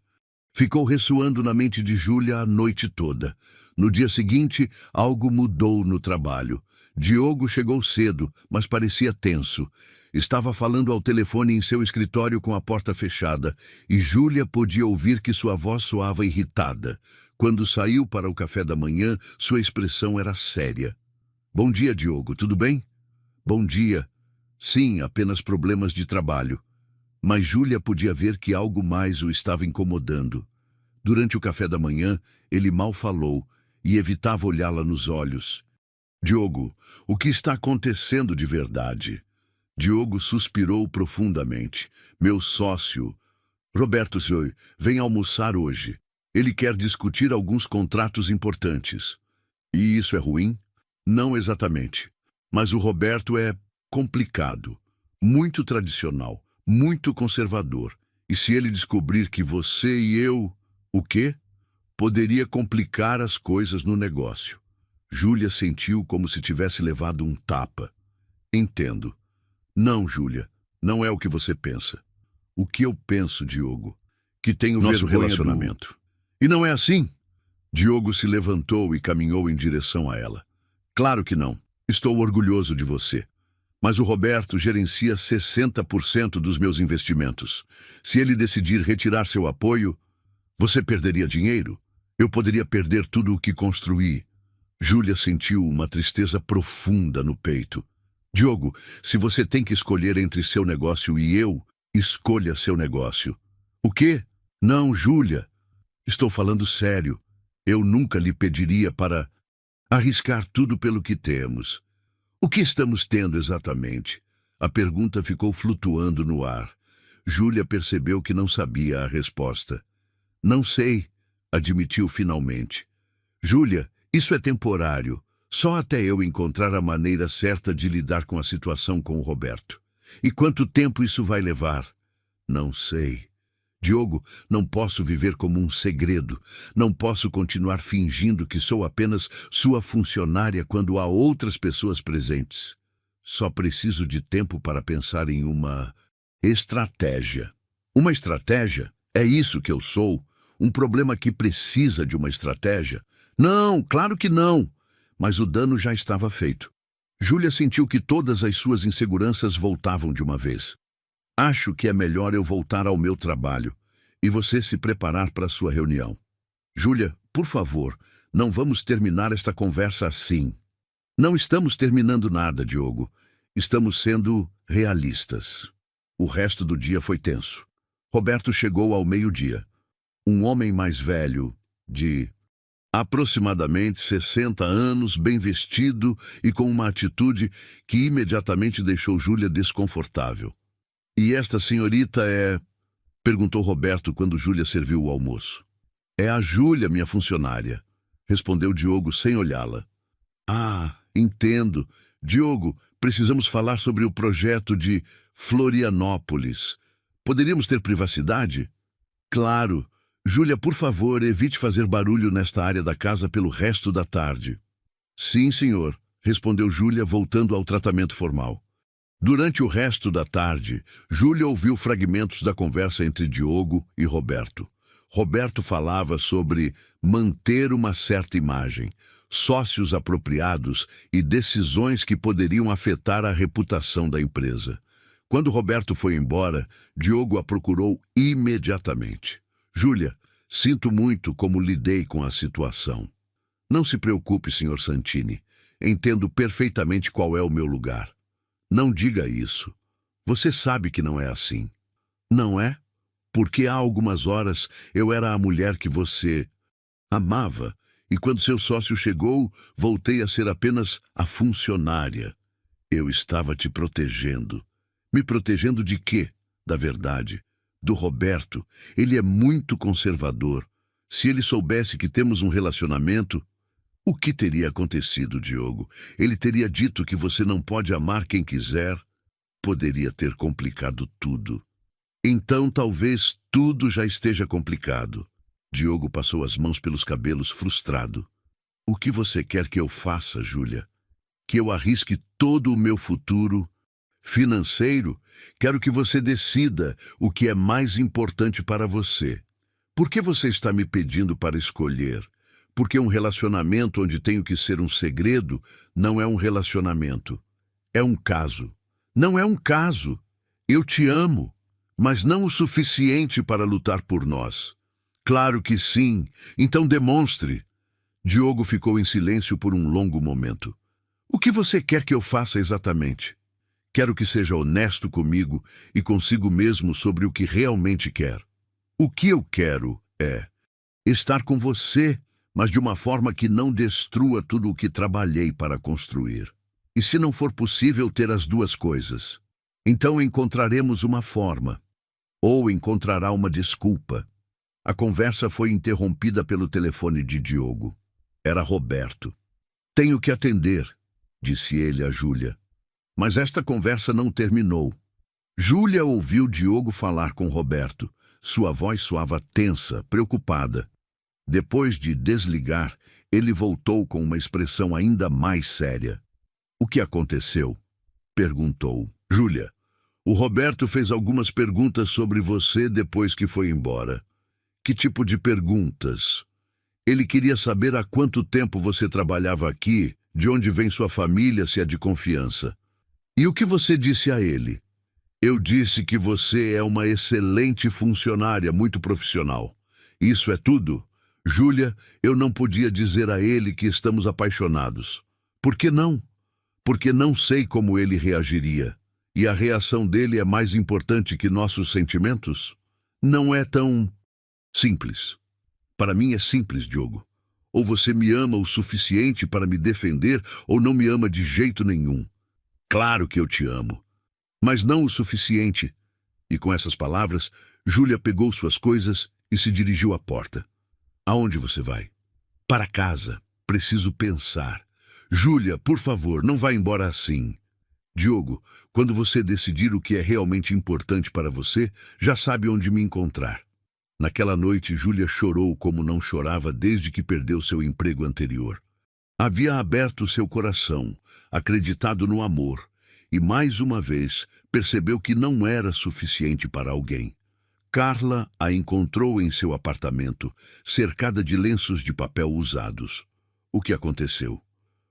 ficou ressoando na mente de Júlia a noite toda. No dia seguinte, algo mudou no trabalho. Diogo chegou cedo, mas parecia tenso. Estava falando ao telefone em seu escritório com a porta fechada, e Júlia podia ouvir que sua voz soava irritada. Quando saiu para o café da manhã, sua expressão era séria. Bom dia, Diogo, tudo bem? Bom dia. Sim, apenas problemas de trabalho. Mas Júlia podia ver que algo mais o estava incomodando. Durante o café da manhã, ele mal falou e evitava olhá-la nos olhos. Diogo, o que está acontecendo de verdade? Diogo suspirou profundamente. Meu sócio, Roberto Zoe, vem almoçar hoje. Ele quer discutir alguns contratos importantes. E isso é ruim? Não exatamente. Mas o Roberto é complicado, muito tradicional, muito conservador. E se ele descobrir que você e eu... O quê? Poderia complicar as coisas no negócio. Júlia sentiu como se tivesse levado um tapa. Entendo. Não, Júlia, não é o que você pensa. O que eu penso, Diogo? Que tenho Nosso vergonha relacionamento. E não é assim? Diogo se levantou e caminhou em direção a ela. Claro que não. Estou orgulhoso de você. Mas o Roberto gerencia 60% dos meus investimentos. Se ele decidir retirar seu apoio, você perderia dinheiro? Eu poderia perder tudo o que construí. Júlia sentiu uma tristeza profunda no peito. Diogo, se você tem que escolher entre seu negócio e eu, escolha seu negócio. O quê? Não, Júlia. Estou falando sério. Eu nunca lhe pediria para arriscar tudo pelo que temos. O que estamos tendo exatamente? A pergunta ficou flutuando no ar. Júlia percebeu que não sabia a resposta. Não sei, admitiu finalmente. Júlia, isso é temporário. Só até eu encontrar a maneira certa de lidar com a situação com o Roberto. E quanto tempo isso vai levar? Não sei. Diogo, não posso viver como um segredo. Não posso continuar fingindo que sou apenas sua funcionária quando há outras pessoas presentes. Só preciso de tempo para pensar em uma estratégia. Uma estratégia? É isso que eu sou? Um problema que precisa de uma estratégia? Não, claro que não. Mas o dano já estava feito. Júlia sentiu que todas as suas inseguranças voltavam de uma vez. Acho que é melhor eu voltar ao meu trabalho e você se preparar para a sua reunião. Júlia, por favor, não vamos terminar esta conversa assim. Não estamos terminando nada, Diogo. Estamos sendo realistas. O resto do dia foi tenso. Roberto chegou ao meio-dia. Um homem mais velho, de aproximadamente 60 anos, bem vestido e com uma atitude que imediatamente deixou Júlia desconfortável. E esta senhorita é... Perguntou Roberto quando Júlia serviu o almoço. É a Júlia, minha funcionária, respondeu Diogo sem olhá-la. Ah, entendo. Diogo, precisamos falar sobre o projeto de Florianópolis. Poderíamos ter privacidade? Claro. Júlia, por favor, evite fazer barulho nesta área da casa pelo resto da tarde. Sim, senhor, respondeu Júlia, voltando ao tratamento formal. Durante o resto da tarde, Júlia ouviu fragmentos da conversa entre Diogo e Roberto. Roberto falava sobre manter uma certa imagem, sócios apropriados e decisões que poderiam afetar a reputação da empresa. Quando Roberto foi embora, Diogo a procurou imediatamente. Júlia, sinto muito como lidei com a situação. Não se preocupe, Sr. Santini. Entendo perfeitamente qual é o meu lugar. Não diga isso. Você sabe que não é assim. Não é? Porque há algumas horas eu era a mulher que você amava, e quando seu sócio chegou, voltei a ser apenas a funcionária. Eu estava te protegendo. Me protegendo de quê? Da verdade. Do Roberto. Ele é muito conservador. Se ele soubesse que temos um relacionamento, o que teria acontecido, Diogo? Ele teria dito que você não pode amar quem quiser. Poderia ter complicado tudo. Então talvez tudo já esteja complicado. Diogo passou as mãos pelos cabelos, frustrado. O que você quer que eu faça, Júlia? Que eu arrisque todo o meu futuro financeiro? Quero que você decida o que é mais importante para você. Por que você está me pedindo para escolher? Porque um relacionamento onde tenho que ser um segredo não é um relacionamento. É um caso. Não é um caso. Eu te amo, mas não o suficiente para lutar por nós. Claro que sim. Então demonstre. Diogo ficou em silêncio por um longo momento. O que você quer que eu faça exatamente? Quero que seja honesto comigo e consigo mesmo sobre o que realmente quer. O que eu quero é estar com você, mas de uma forma que não destrua tudo o que trabalhei para construir. E se não for possível ter as duas coisas, então encontraremos uma forma. Ou encontrará uma desculpa. A conversa foi interrompida pelo telefone de Diogo. Era Roberto. Tenho que atender, disse ele a Júlia. Mas esta conversa não terminou. Júlia ouviu Diogo falar com Roberto. Sua voz soava tensa, preocupada. Depois de desligar, ele voltou com uma expressão ainda mais séria. O que aconteceu? Perguntou. Júlia, o Roberto fez algumas perguntas sobre você depois que foi embora. Que tipo de perguntas? Ele queria saber há quanto tempo você trabalhava aqui, de onde vem sua família, se é de confiança. E o que você disse a ele? Eu disse que você é uma excelente funcionária, muito profissional. Isso é tudo? Júlia, eu não podia dizer a ele que estamos apaixonados. Por que não? Porque não sei como ele reagiria. E a reação dele é mais importante que nossos sentimentos? Não é tão simples. Para mim é simples, Diogo. Ou você me ama o suficiente para me defender, ou não me ama de jeito nenhum. Claro que eu te amo, mas não o suficiente. E com essas palavras, Júlia pegou suas coisas e se dirigiu à porta. Aonde você vai? Para casa. Preciso pensar. Júlia, por favor, não vá embora assim. Diogo, quando você decidir o que é realmente importante para você, já sabe onde me encontrar. Naquela noite, Júlia chorou como não chorava desde que perdeu seu emprego anterior. Havia aberto seu coração, acreditado no amor, e mais uma vez percebeu que não era suficiente para alguém. Carla a encontrou em seu apartamento, cercada de lenços de papel usados. O que aconteceu?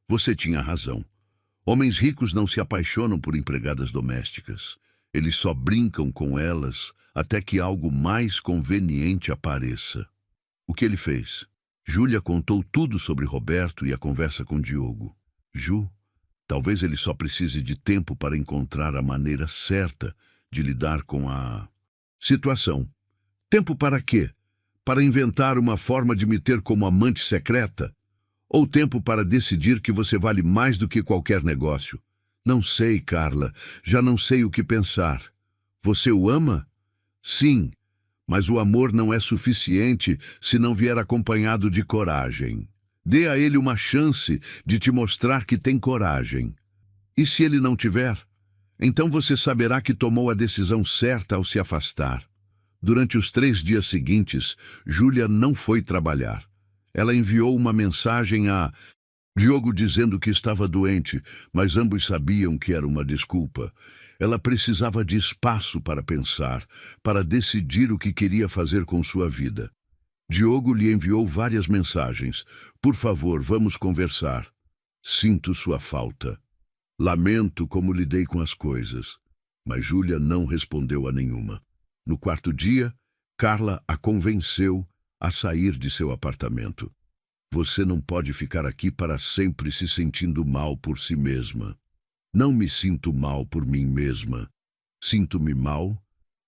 Você tinha razão. Homens ricos não se apaixonam por empregadas domésticas. Eles só brincam com elas até que algo mais conveniente apareça. O que ele fez? Júlia contou tudo sobre Roberto e a conversa com Diogo. Ju, talvez ele só precise de tempo para encontrar a maneira certa de lidar com a situação. Tempo para quê? Para inventar uma forma de me ter como amante secreta? Ou tempo para decidir que você vale mais do que qualquer negócio? Não sei, Carla. Já não sei o que pensar. Você o ama? Sim, mas o amor não é suficiente se não vier acompanhado de coragem. Dê a ele uma chance de te mostrar que tem coragem. E se ele não tiver? Então você saberá que tomou a decisão certa ao se afastar. Durante os 3 dias seguintes, Júlia não foi trabalhar. Ela enviou uma mensagem a Diogo dizendo que estava doente, mas ambos sabiam que era uma desculpa. Ela precisava de espaço para pensar, para decidir o que queria fazer com sua vida. Diogo lhe enviou várias mensagens. Por favor, vamos conversar. Sinto sua falta. Lamento como lidei com as coisas. Mas Júlia não respondeu a nenhuma. No 4º dia, Carla a convenceu a sair de seu apartamento. Você não pode ficar aqui para sempre se sentindo mal por si mesma. Não me sinto mal por mim mesma. Sinto-me mal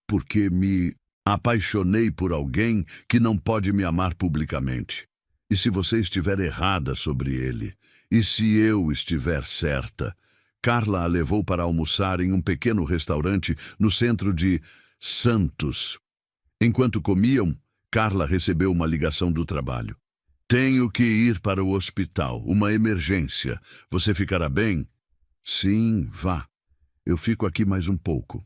porque me Apaixonei por alguém que não pode me amar publicamente. E se você estiver errada sobre ele? E se eu estiver certa? Carla a levou para almoçar em um pequeno restaurante no centro de Santos. Enquanto comiam, Carla recebeu uma ligação do trabalho. Tenho que ir para o hospital, uma emergência. Você ficará bem? Sim, vá. Eu fico aqui mais um pouco.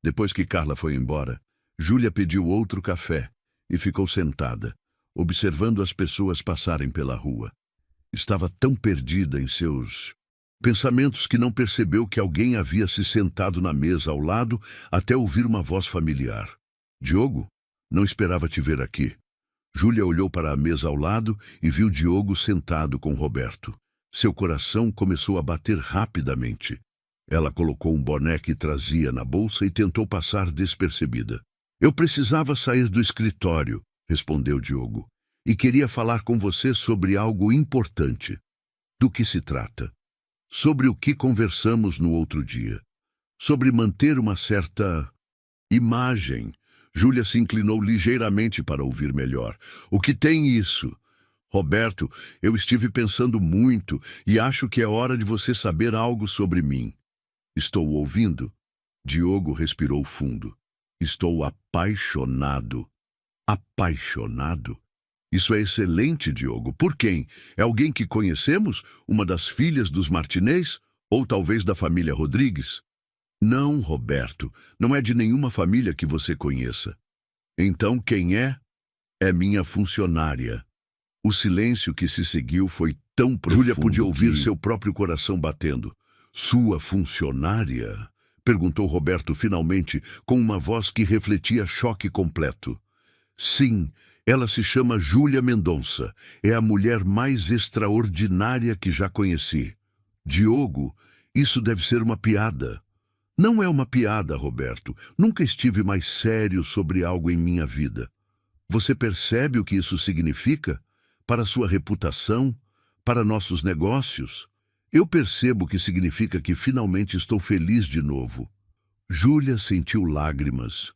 Depois que Carla foi embora, Júlia pediu outro café e ficou sentada, observando as pessoas passarem pela rua. Estava tão perdida em seus pensamentos que não percebeu que alguém havia se sentado na mesa ao lado até ouvir uma voz familiar. Diogo, não esperava te ver aqui. Júlia olhou para a mesa ao lado e viu Diogo sentado com Roberto. Seu coração começou a bater rapidamente. Ela colocou um boné que trazia na bolsa e tentou passar despercebida. Eu precisava sair do escritório, respondeu Diogo, e queria falar com você sobre algo importante. Do que se trata? Sobre o que conversamos no outro dia. Sobre manter uma certa imagem. Júlia se inclinou ligeiramente para ouvir melhor. O que tem isso? Roberto, eu estive pensando muito e acho que é hora de você saber algo sobre mim. Estou ouvindo? Diogo respirou fundo. Estou apaixonado. Apaixonado? Isso é excelente, Diogo. Por quem? É alguém que conhecemos? Uma das filhas dos Martinez? Ou talvez da família Rodrigues? Não, Roberto. Não é de nenhuma família que você conheça. Então quem é? É minha funcionária. O silêncio que se seguiu foi tão profundo. Júlia podia ouvir seu próprio coração batendo. Sua funcionária? Perguntou Roberto finalmente, com uma voz que refletia choque completo. Sim, ela se chama Júlia Mendonça. É a mulher mais extraordinária que já conheci. Diogo, isso deve ser uma piada. Não é uma piada, Roberto. Nunca estive mais sério sobre algo em minha vida. Você percebe o que isso significa? Para sua reputação? Para nossos negócios? Eu percebo que significa que finalmente estou feliz de novo. Júlia sentiu lágrimas.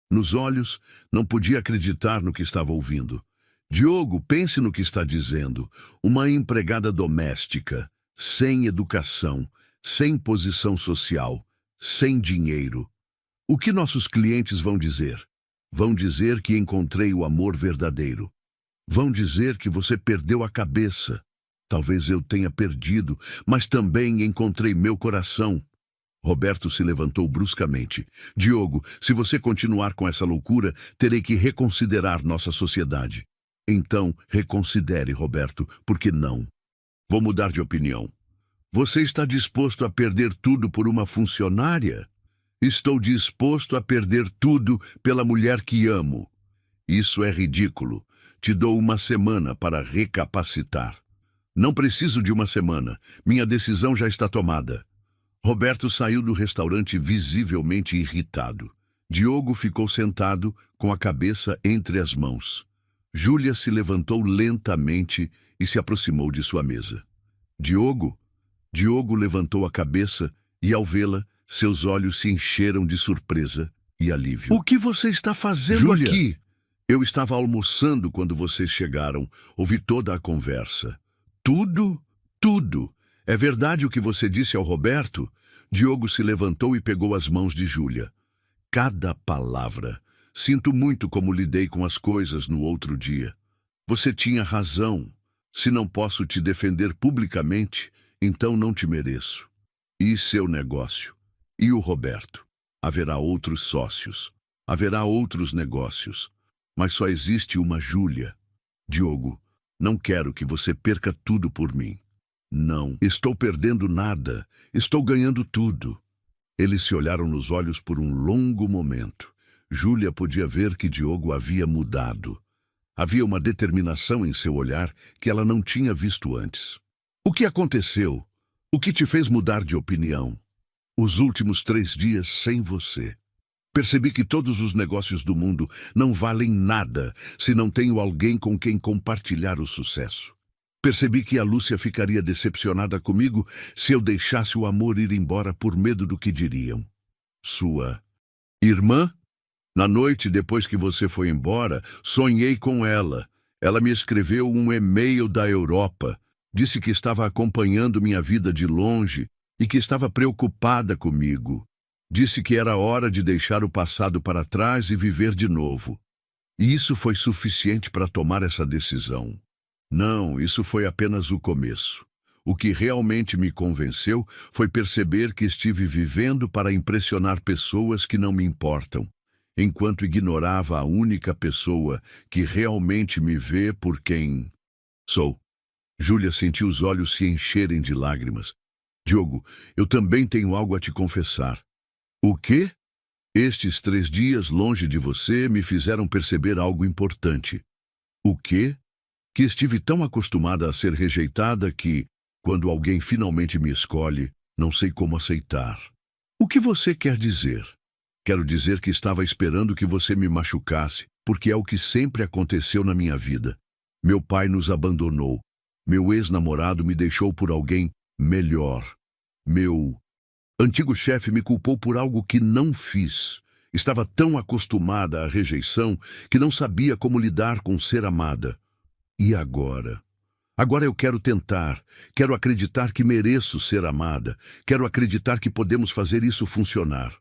Nos olhos, não podia acreditar no que estava ouvindo. Diogo, pense no que está dizendo. Uma empregada doméstica, sem educação, sem posição social, sem dinheiro. O que nossos clientes vão dizer? Vão dizer que encontrei o amor verdadeiro. Vão dizer que você perdeu a cabeça. Talvez eu tenha perdido, mas também encontrei meu coração. Roberto se levantou bruscamente. Diogo, se você continuar com essa loucura, terei que reconsiderar nossa sociedade. Então, reconsidere, Roberto, porque não. Vou mudar de opinião. Você está disposto a perder tudo por uma funcionária? Estou disposto a perder tudo pela mulher que amo. Isso é ridículo. Te dou uma semana para recapacitar. Não preciso de uma semana. Minha decisão já está tomada. Roberto saiu do restaurante visivelmente irritado. Diogo ficou sentado com a cabeça entre as mãos. Júlia se levantou lentamente e se aproximou de sua mesa. Diogo? Diogo levantou a cabeça e, ao vê-la, seus olhos se encheram de surpresa e alívio. O que você está fazendo Júlia, aqui? Eu estava almoçando quando vocês chegaram. Ouvi toda a conversa. Tudo? Tudo. É verdade o que você disse ao Roberto? Diogo se levantou e pegou as mãos de Júlia. Cada palavra. Sinto muito como lidei com as coisas no outro dia. Você tinha razão. Se não posso te defender publicamente, então não te mereço. E seu negócio? E o Roberto? Haverá outros sócios. Haverá outros negócios. Mas só existe uma Júlia. Diogo, não quero que você perca tudo por mim. Não, estou perdendo nada. Estou ganhando tudo. Eles se olharam nos olhos por um longo momento. Júlia podia ver que Diogo havia mudado. Havia uma determinação em seu olhar que ela não tinha visto antes. O que aconteceu? O que te fez mudar de opinião? Os últimos 3 dias sem você. Percebi que todos os negócios do mundo não valem nada se não tenho alguém com quem compartilhar o sucesso. Percebi que a Lúcia ficaria decepcionada comigo se eu deixasse o amor ir embora por medo do que diriam. Sua irmã? Na noite depois que você foi embora, sonhei com ela. Ela me escreveu um e-mail da Europa. Disse que estava acompanhando minha vida de longe e que estava preocupada comigo. Disse que era hora de deixar o passado para trás e viver de novo. E isso foi suficiente para tomar essa decisão. Não, isso foi apenas o começo. O que realmente me convenceu foi perceber que estive vivendo para impressionar pessoas que não me importam, enquanto ignorava a única pessoa que realmente me vê por quem sou. Júlia sentiu os olhos se encherem de lágrimas. Diogo, eu também tenho algo a te confessar. O quê? Estes 3 dias longe de você me fizeram perceber algo importante. O quê? Que estive tão acostumada a ser rejeitada que, quando alguém finalmente me escolhe, não sei como aceitar. O que você quer dizer? Quero dizer que estava esperando que você me machucasse, porque é o que sempre aconteceu na minha vida. Meu pai nos abandonou. Meu ex-namorado me deixou por alguém melhor. Meu antigo chefe me culpou por algo que não fiz. Estava tão acostumada à rejeição que não sabia como lidar com ser amada. E agora? Agora eu quero tentar, quero acreditar que mereço ser amada, quero acreditar que podemos fazer isso funcionar.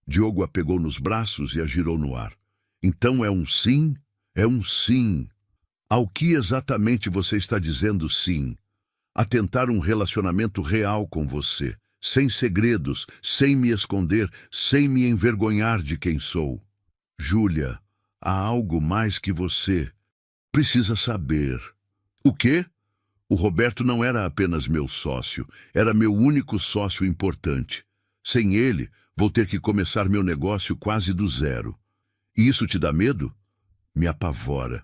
Diogo a pegou nos braços e a girou no ar. Então é um sim? É um sim. Ao que exatamente você está dizendo sim? A tentar um relacionamento real com você, sem segredos, sem me esconder, sem me envergonhar de quem sou. Júlia, há algo mais que você precisa saber. O quê? O Roberto não era apenas meu sócio, era meu único sócio importante. Sem ele, vou ter que começar meu negócio quase do zero. E isso te dá medo? Me apavora.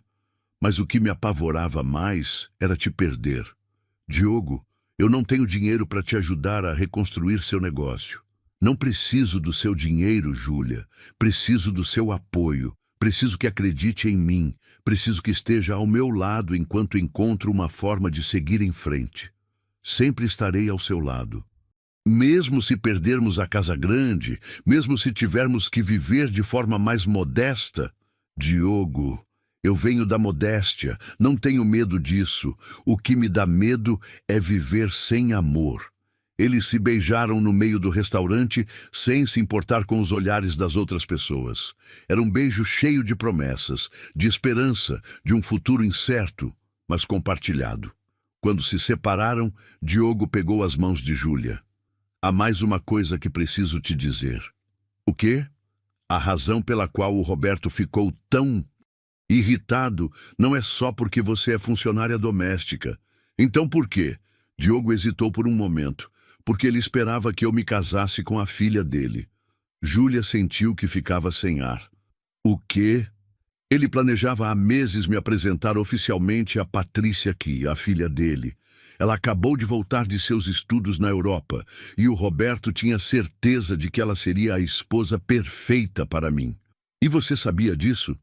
Mas o que me apavorava mais era te perder. Diogo, eu não tenho dinheiro para te ajudar a reconstruir seu negócio. Não preciso do seu dinheiro, Júlia. Preciso do seu apoio. Preciso que acredite em mim. Preciso que esteja ao meu lado enquanto encontro uma forma de seguir em frente. Sempre estarei ao seu lado. Mesmo se perdermos a casa grande, mesmo se tivermos que viver de forma mais modesta, Diogo, eu venho da modéstia, não tenho medo disso. O que me dá medo é viver sem amor. Eles se beijaram no meio do restaurante sem se importar com os olhares das outras pessoas. Era um beijo cheio de promessas, de esperança, de um futuro incerto, mas compartilhado. Quando se separaram, Diogo pegou as mãos de Júlia. Há mais uma coisa que preciso te dizer. O quê? A razão pela qual o Roberto ficou tão irritado não é só porque você é funcionária doméstica. Então por quê? Diogo hesitou por um momento. Porque ele esperava que eu me casasse com a filha dele. Júlia sentiu que ficava sem ar. O quê? Ele planejava há meses me apresentar oficialmente a Patrícia aqui, a filha dele. Ela acabou de voltar de seus estudos na Europa, e o Roberto tinha certeza de que ela seria a esposa perfeita para mim. E você sabia disso?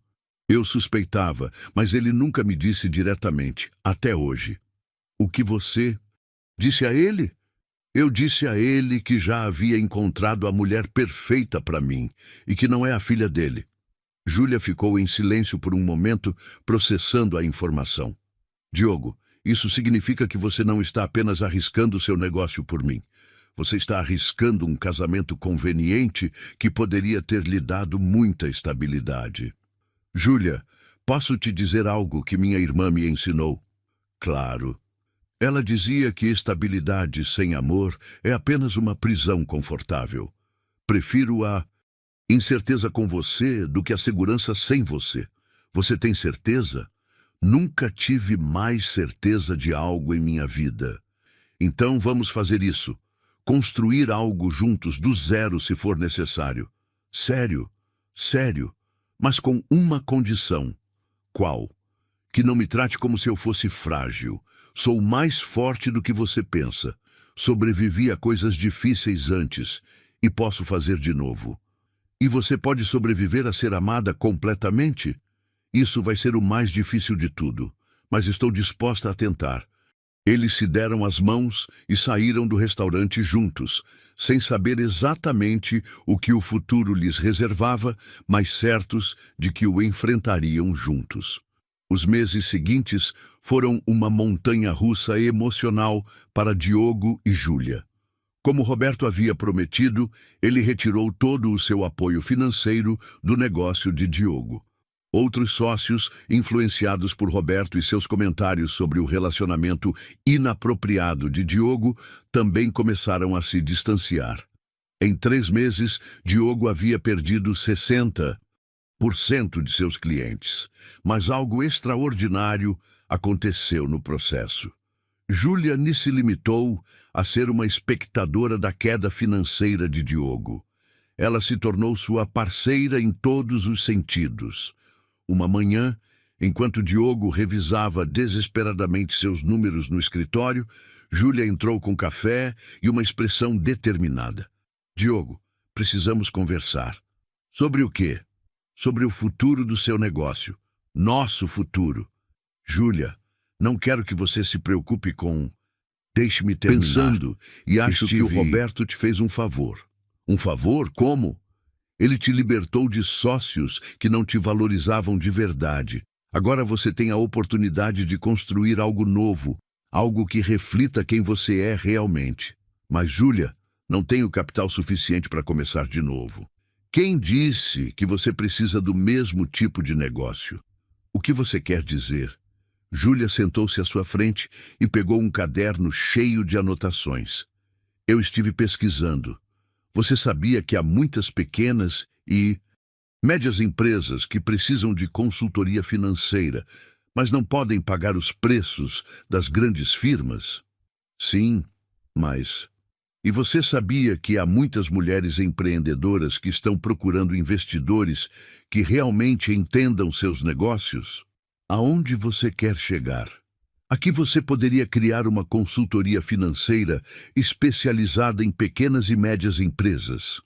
Eu suspeitava, mas ele nunca me disse diretamente, até hoje. O que você disse a ele? Eu disse a ele que já havia encontrado a mulher perfeita para mim e que não é a filha dele. Júlia ficou em silêncio por um momento, processando a informação. Diogo, isso significa que você não está apenas arriscando seu negócio por mim. Você está arriscando um casamento conveniente que poderia ter lhe dado muita estabilidade. Júlia, posso te dizer algo que minha irmã me ensinou? Claro. Ela dizia que estabilidade sem amor é apenas uma prisão confortável. Prefiro a incerteza com você do que a segurança sem você. Você tem certeza? Nunca tive mais certeza de algo em minha vida. Então vamos fazer isso. Construir algo juntos do zero se for necessário. Sério, sério, mas com uma condição. Qual? Que não me trate como se eu fosse frágil. Sou mais forte do que você pensa. Sobrevivi a coisas difíceis antes e posso fazer de novo. E você pode sobreviver a ser amada completamente? Isso vai ser o mais difícil de tudo, mas estou disposta a tentar. Eles se deram as mãos e saíram do restaurante juntos, sem saber exatamente o que o futuro lhes reservava, mas certos de que o enfrentariam juntos. Os meses seguintes foram uma montanha-russa emocional para Diogo e Júlia. Como Roberto havia prometido, ele retirou todo o seu apoio financeiro do negócio de Diogo. Outros sócios, influenciados por Roberto e seus comentários sobre o relacionamento inapropriado de Diogo, também começaram a se distanciar. Em 3 meses, Diogo havia perdido 60% de seus clientes, mas algo extraordinário aconteceu no processo. Júlia nem se limitou a ser uma espectadora da queda financeira de Diogo. Ela se tornou sua parceira em todos os sentidos. Uma manhã, enquanto Diogo revisava desesperadamente seus números no escritório, Júlia entrou com café e uma expressão determinada. Diogo, precisamos conversar. Sobre o quê? Sobre o futuro do seu negócio. Nosso futuro. Júlia, não quero que você se preocupe com... Deixe-me terminar. Pensando, e acho que o Roberto te fez um favor. Um favor? Como? Ele te libertou de sócios que não te valorizavam de verdade. Agora você tem a oportunidade de construir algo novo, algo que reflita quem você é realmente. Mas, Júlia, não tenho capital suficiente para começar de novo. Quem disse que você precisa do mesmo tipo de negócio? O que você quer dizer? Júlia sentou-se à sua frente e pegou um caderno cheio de anotações. Eu estive pesquisando. Você sabia que há muitas pequenas e médias empresas que precisam de consultoria financeira, mas não podem pagar os preços das grandes firmas? Sim, mas... E você sabia que há muitas mulheres empreendedoras que estão procurando investidores que realmente entendam seus negócios? Aonde você quer chegar? Aqui você poderia criar uma consultoria financeira especializada em pequenas e médias empresas.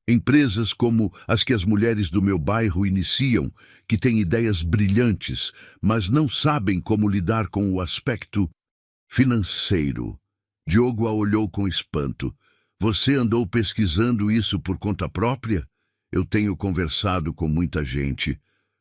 Empresas como as que as mulheres do meu bairro iniciam, que têm ideias brilhantes, mas não sabem como lidar com o aspecto financeiro. Diogo a olhou com espanto. Você andou pesquisando isso por conta própria? Eu tenho conversado com muita gente.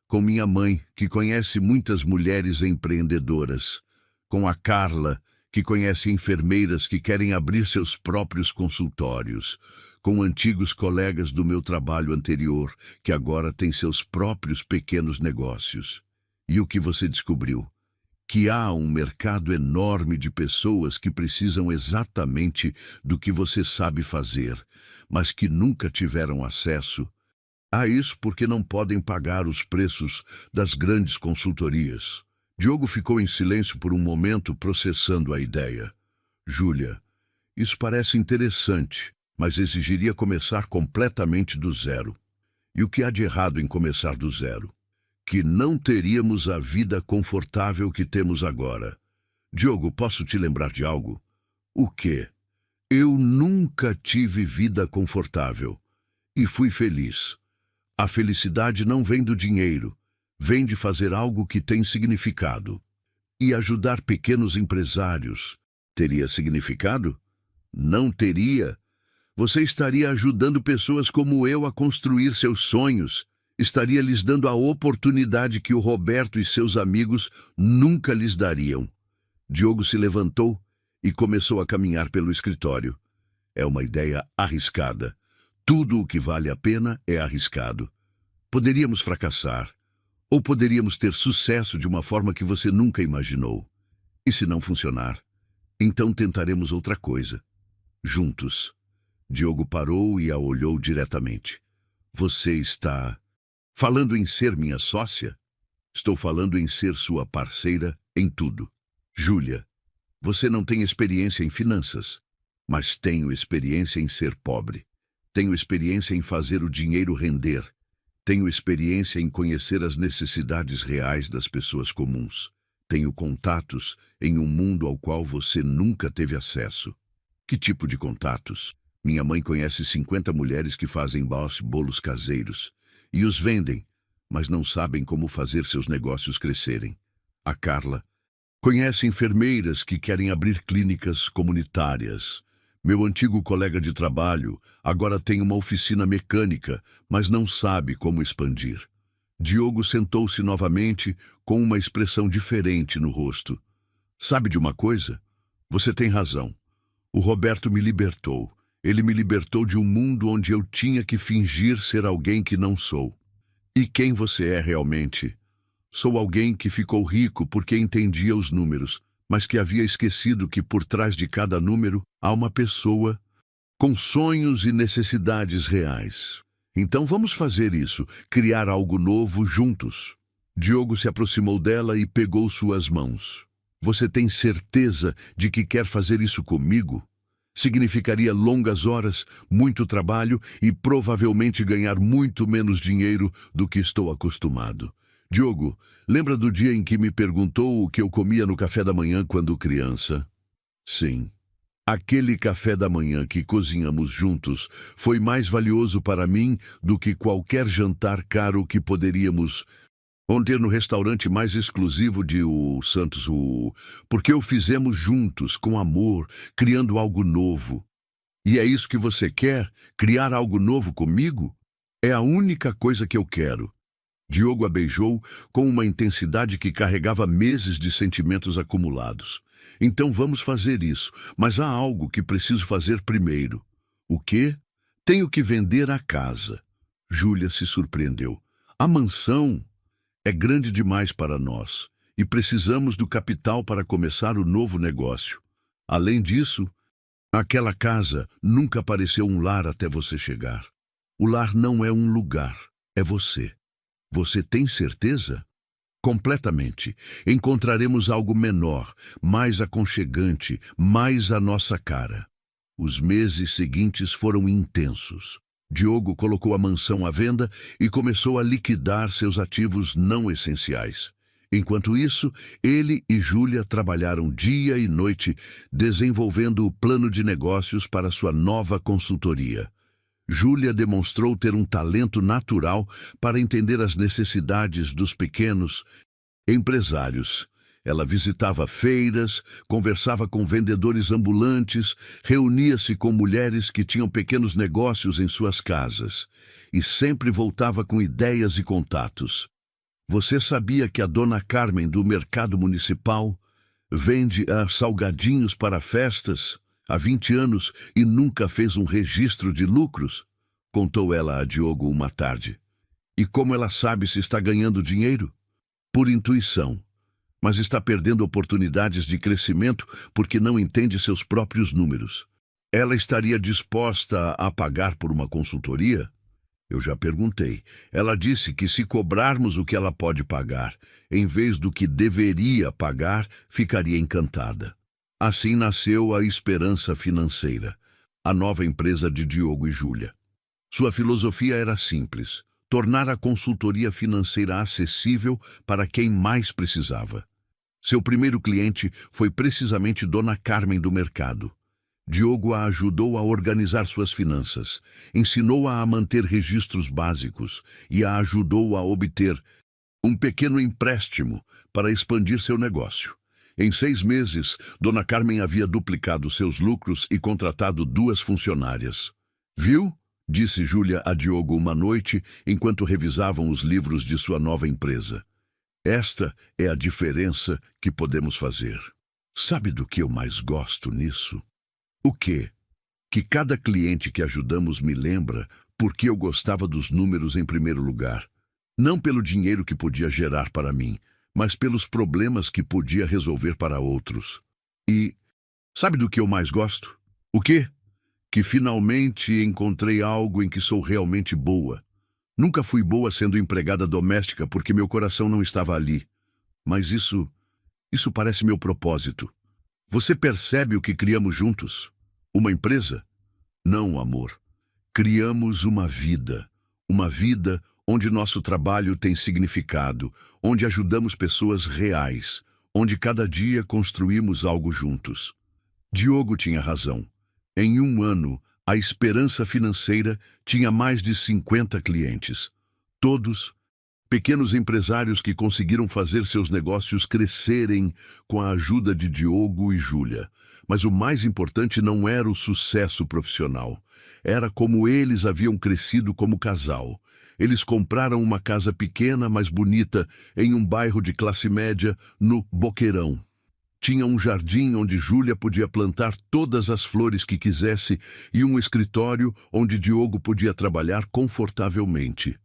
Com minha mãe, que conhece muitas mulheres empreendedoras. Com a Carla, que conhece enfermeiras que querem abrir seus próprios consultórios. Com antigos colegas do meu trabalho anterior, que agora têm seus próprios pequenos negócios. E o que você descobriu? Que há um mercado enorme de pessoas que precisam exatamente do que você sabe fazer, mas que nunca tiveram acesso a isso porque não podem pagar os preços das grandes consultorias. Diogo ficou em silêncio por um momento, processando a ideia. Júlia, isso parece interessante, mas exigiria começar completamente do zero. E o que há de errado em começar do zero? Que não teríamos a vida confortável que temos agora. Diogo, posso te lembrar de algo? O quê? Eu nunca tive vida confortável. E fui feliz. A felicidade não vem do dinheiro. Vem de fazer algo que tem significado. E ajudar pequenos empresários teria significado? Não teria. Você estaria ajudando pessoas como eu a construir seus sonhos. Estaria lhes dando a oportunidade que o Roberto e seus amigos nunca lhes dariam. Diogo se levantou e começou a caminhar pelo escritório. É uma ideia arriscada. Tudo o que vale a pena é arriscado. Poderíamos fracassar. Ou poderíamos ter sucesso de uma forma que você nunca imaginou. E se não funcionar, então tentaremos outra coisa. Juntos. Diogo parou e a olhou diretamente. Você está falando em ser minha sócia? Estou falando em ser sua parceira em tudo. Júlia, você não tem experiência em finanças, mas tenho experiência em ser pobre. Tenho experiência em fazer o dinheiro render. Tenho experiência em conhecer as necessidades reais das pessoas comuns. Tenho contatos em um mundo ao qual você nunca teve acesso. Que tipo de contatos? Minha mãe conhece 50 mulheres que fazem bolos caseiros e os vendem, mas não sabem como fazer seus negócios crescerem. A Carla Conhece enfermeiras que querem abrir clínicas comunitárias. Meu antigo colega de trabalho agora tem uma oficina mecânica, mas não sabe como expandir. Diogo sentou-se novamente com uma expressão diferente no rosto. Sabe de uma coisa? Você tem razão. O Roberto me libertou. Ele me libertou de um mundo onde eu tinha que fingir ser alguém que não sou. E quem você é realmente? Sou alguém que ficou rico porque entendia os números, mas que havia esquecido que por trás de cada número há uma pessoa com sonhos e necessidades reais. Então vamos fazer isso, criar algo novo juntos. Diogo se aproximou dela e pegou suas mãos. Você tem certeza de que quer fazer isso comigo? Significaria longas horas, muito trabalho e provavelmente ganhar muito menos dinheiro do que estou acostumado. Diogo, lembra do dia em que me perguntou o que eu comia no café da manhã quando criança? Sim. Aquele café da manhã que cozinhamos juntos foi mais valioso para mim do que qualquer jantar caro que poderíamos ter no restaurante mais exclusivo de Santos, porque o fizemos juntos, com amor, criando algo novo. E é isso que você quer? Criar algo novo comigo? É a única coisa que eu quero. Diogo a beijou com uma intensidade que carregava meses de sentimentos acumulados. Então vamos fazer isso, mas há algo que preciso fazer primeiro. O quê? Tenho que vender a casa. Júlia se surpreendeu. A mansão é grande demais para nós e precisamos do capital para começar o novo negócio. Além disso, aquela casa nunca pareceu um lar até você chegar. O lar não é um lugar, é você. Você tem certeza? Completamente. Encontraremos algo menor, mais aconchegante, mais a nossa cara. Os meses seguintes foram intensos. Diogo colocou a mansão à venda e começou a liquidar seus ativos não essenciais. Enquanto isso, ele e Júlia trabalharam dia e noite desenvolvendo o plano de negócios para sua nova consultoria. Júlia demonstrou ter um talento natural para entender as necessidades dos pequenos empresários. Ela visitava feiras, conversava com vendedores ambulantes, reunia-se com mulheres que tinham pequenos negócios em suas casas e sempre voltava com ideias e contatos. Você sabia que a dona Carmen do Mercado Municipal vende salgadinhos para festas há 20 anos e nunca fez um registro de lucros? Contou ela a Diogo uma tarde. E como ela sabe se está ganhando dinheiro? Por intuição. Mas está perdendo oportunidades de crescimento porque não entende seus próprios números. Ela estaria disposta a pagar por uma consultoria? Eu já perguntei. Ela disse que se cobrarmos o que ela pode pagar, em vez do que deveria pagar, ficaria encantada. Assim nasceu a Esperança Financeira, a nova empresa de Diogo e Júlia. Sua filosofia era simples: tornar a consultoria financeira acessível para quem mais precisava. Seu primeiro cliente foi precisamente Dona Carmen do Mercado. Diogo a ajudou a organizar suas finanças, ensinou-a a manter registros básicos e a ajudou a obter um pequeno empréstimo para expandir seu negócio. Em 6 meses, Dona Carmen havia duplicado seus lucros e contratado 2 funcionárias. Viu? Disse Júlia a Diogo uma noite, enquanto revisavam os livros de sua nova empresa. Esta é a diferença que podemos fazer. Sabe do que eu mais gosto nisso? O quê? Que cada cliente que ajudamos me lembra porque eu gostava dos números em primeiro lugar. Não pelo dinheiro que podia gerar para mim, mas pelos problemas que podia resolver para outros. E sabe do que eu mais gosto? O quê? Que finalmente encontrei algo em que sou realmente boa. Nunca fui boa sendo empregada doméstica porque meu coração não estava ali. Mas isso parece meu propósito. Você percebe o que criamos juntos? Uma empresa? Não, amor. Criamos uma vida onde nosso trabalho tem significado, onde ajudamos pessoas reais, onde cada dia construímos algo juntos. Diogo tinha razão. Em 1 ano, a Esperança Financeira tinha mais de 50 clientes, todos Pequenos empresários que conseguiram fazer seus negócios crescerem com a ajuda de Diogo e Júlia. Mas o mais importante não era o sucesso profissional. Era como eles haviam crescido como casal. Eles compraram uma casa pequena, mas bonita, em um bairro de classe média, no Boqueirão. Tinha um jardim onde Júlia podia plantar todas as flores que quisesse e um escritório onde Diogo podia trabalhar confortavelmente.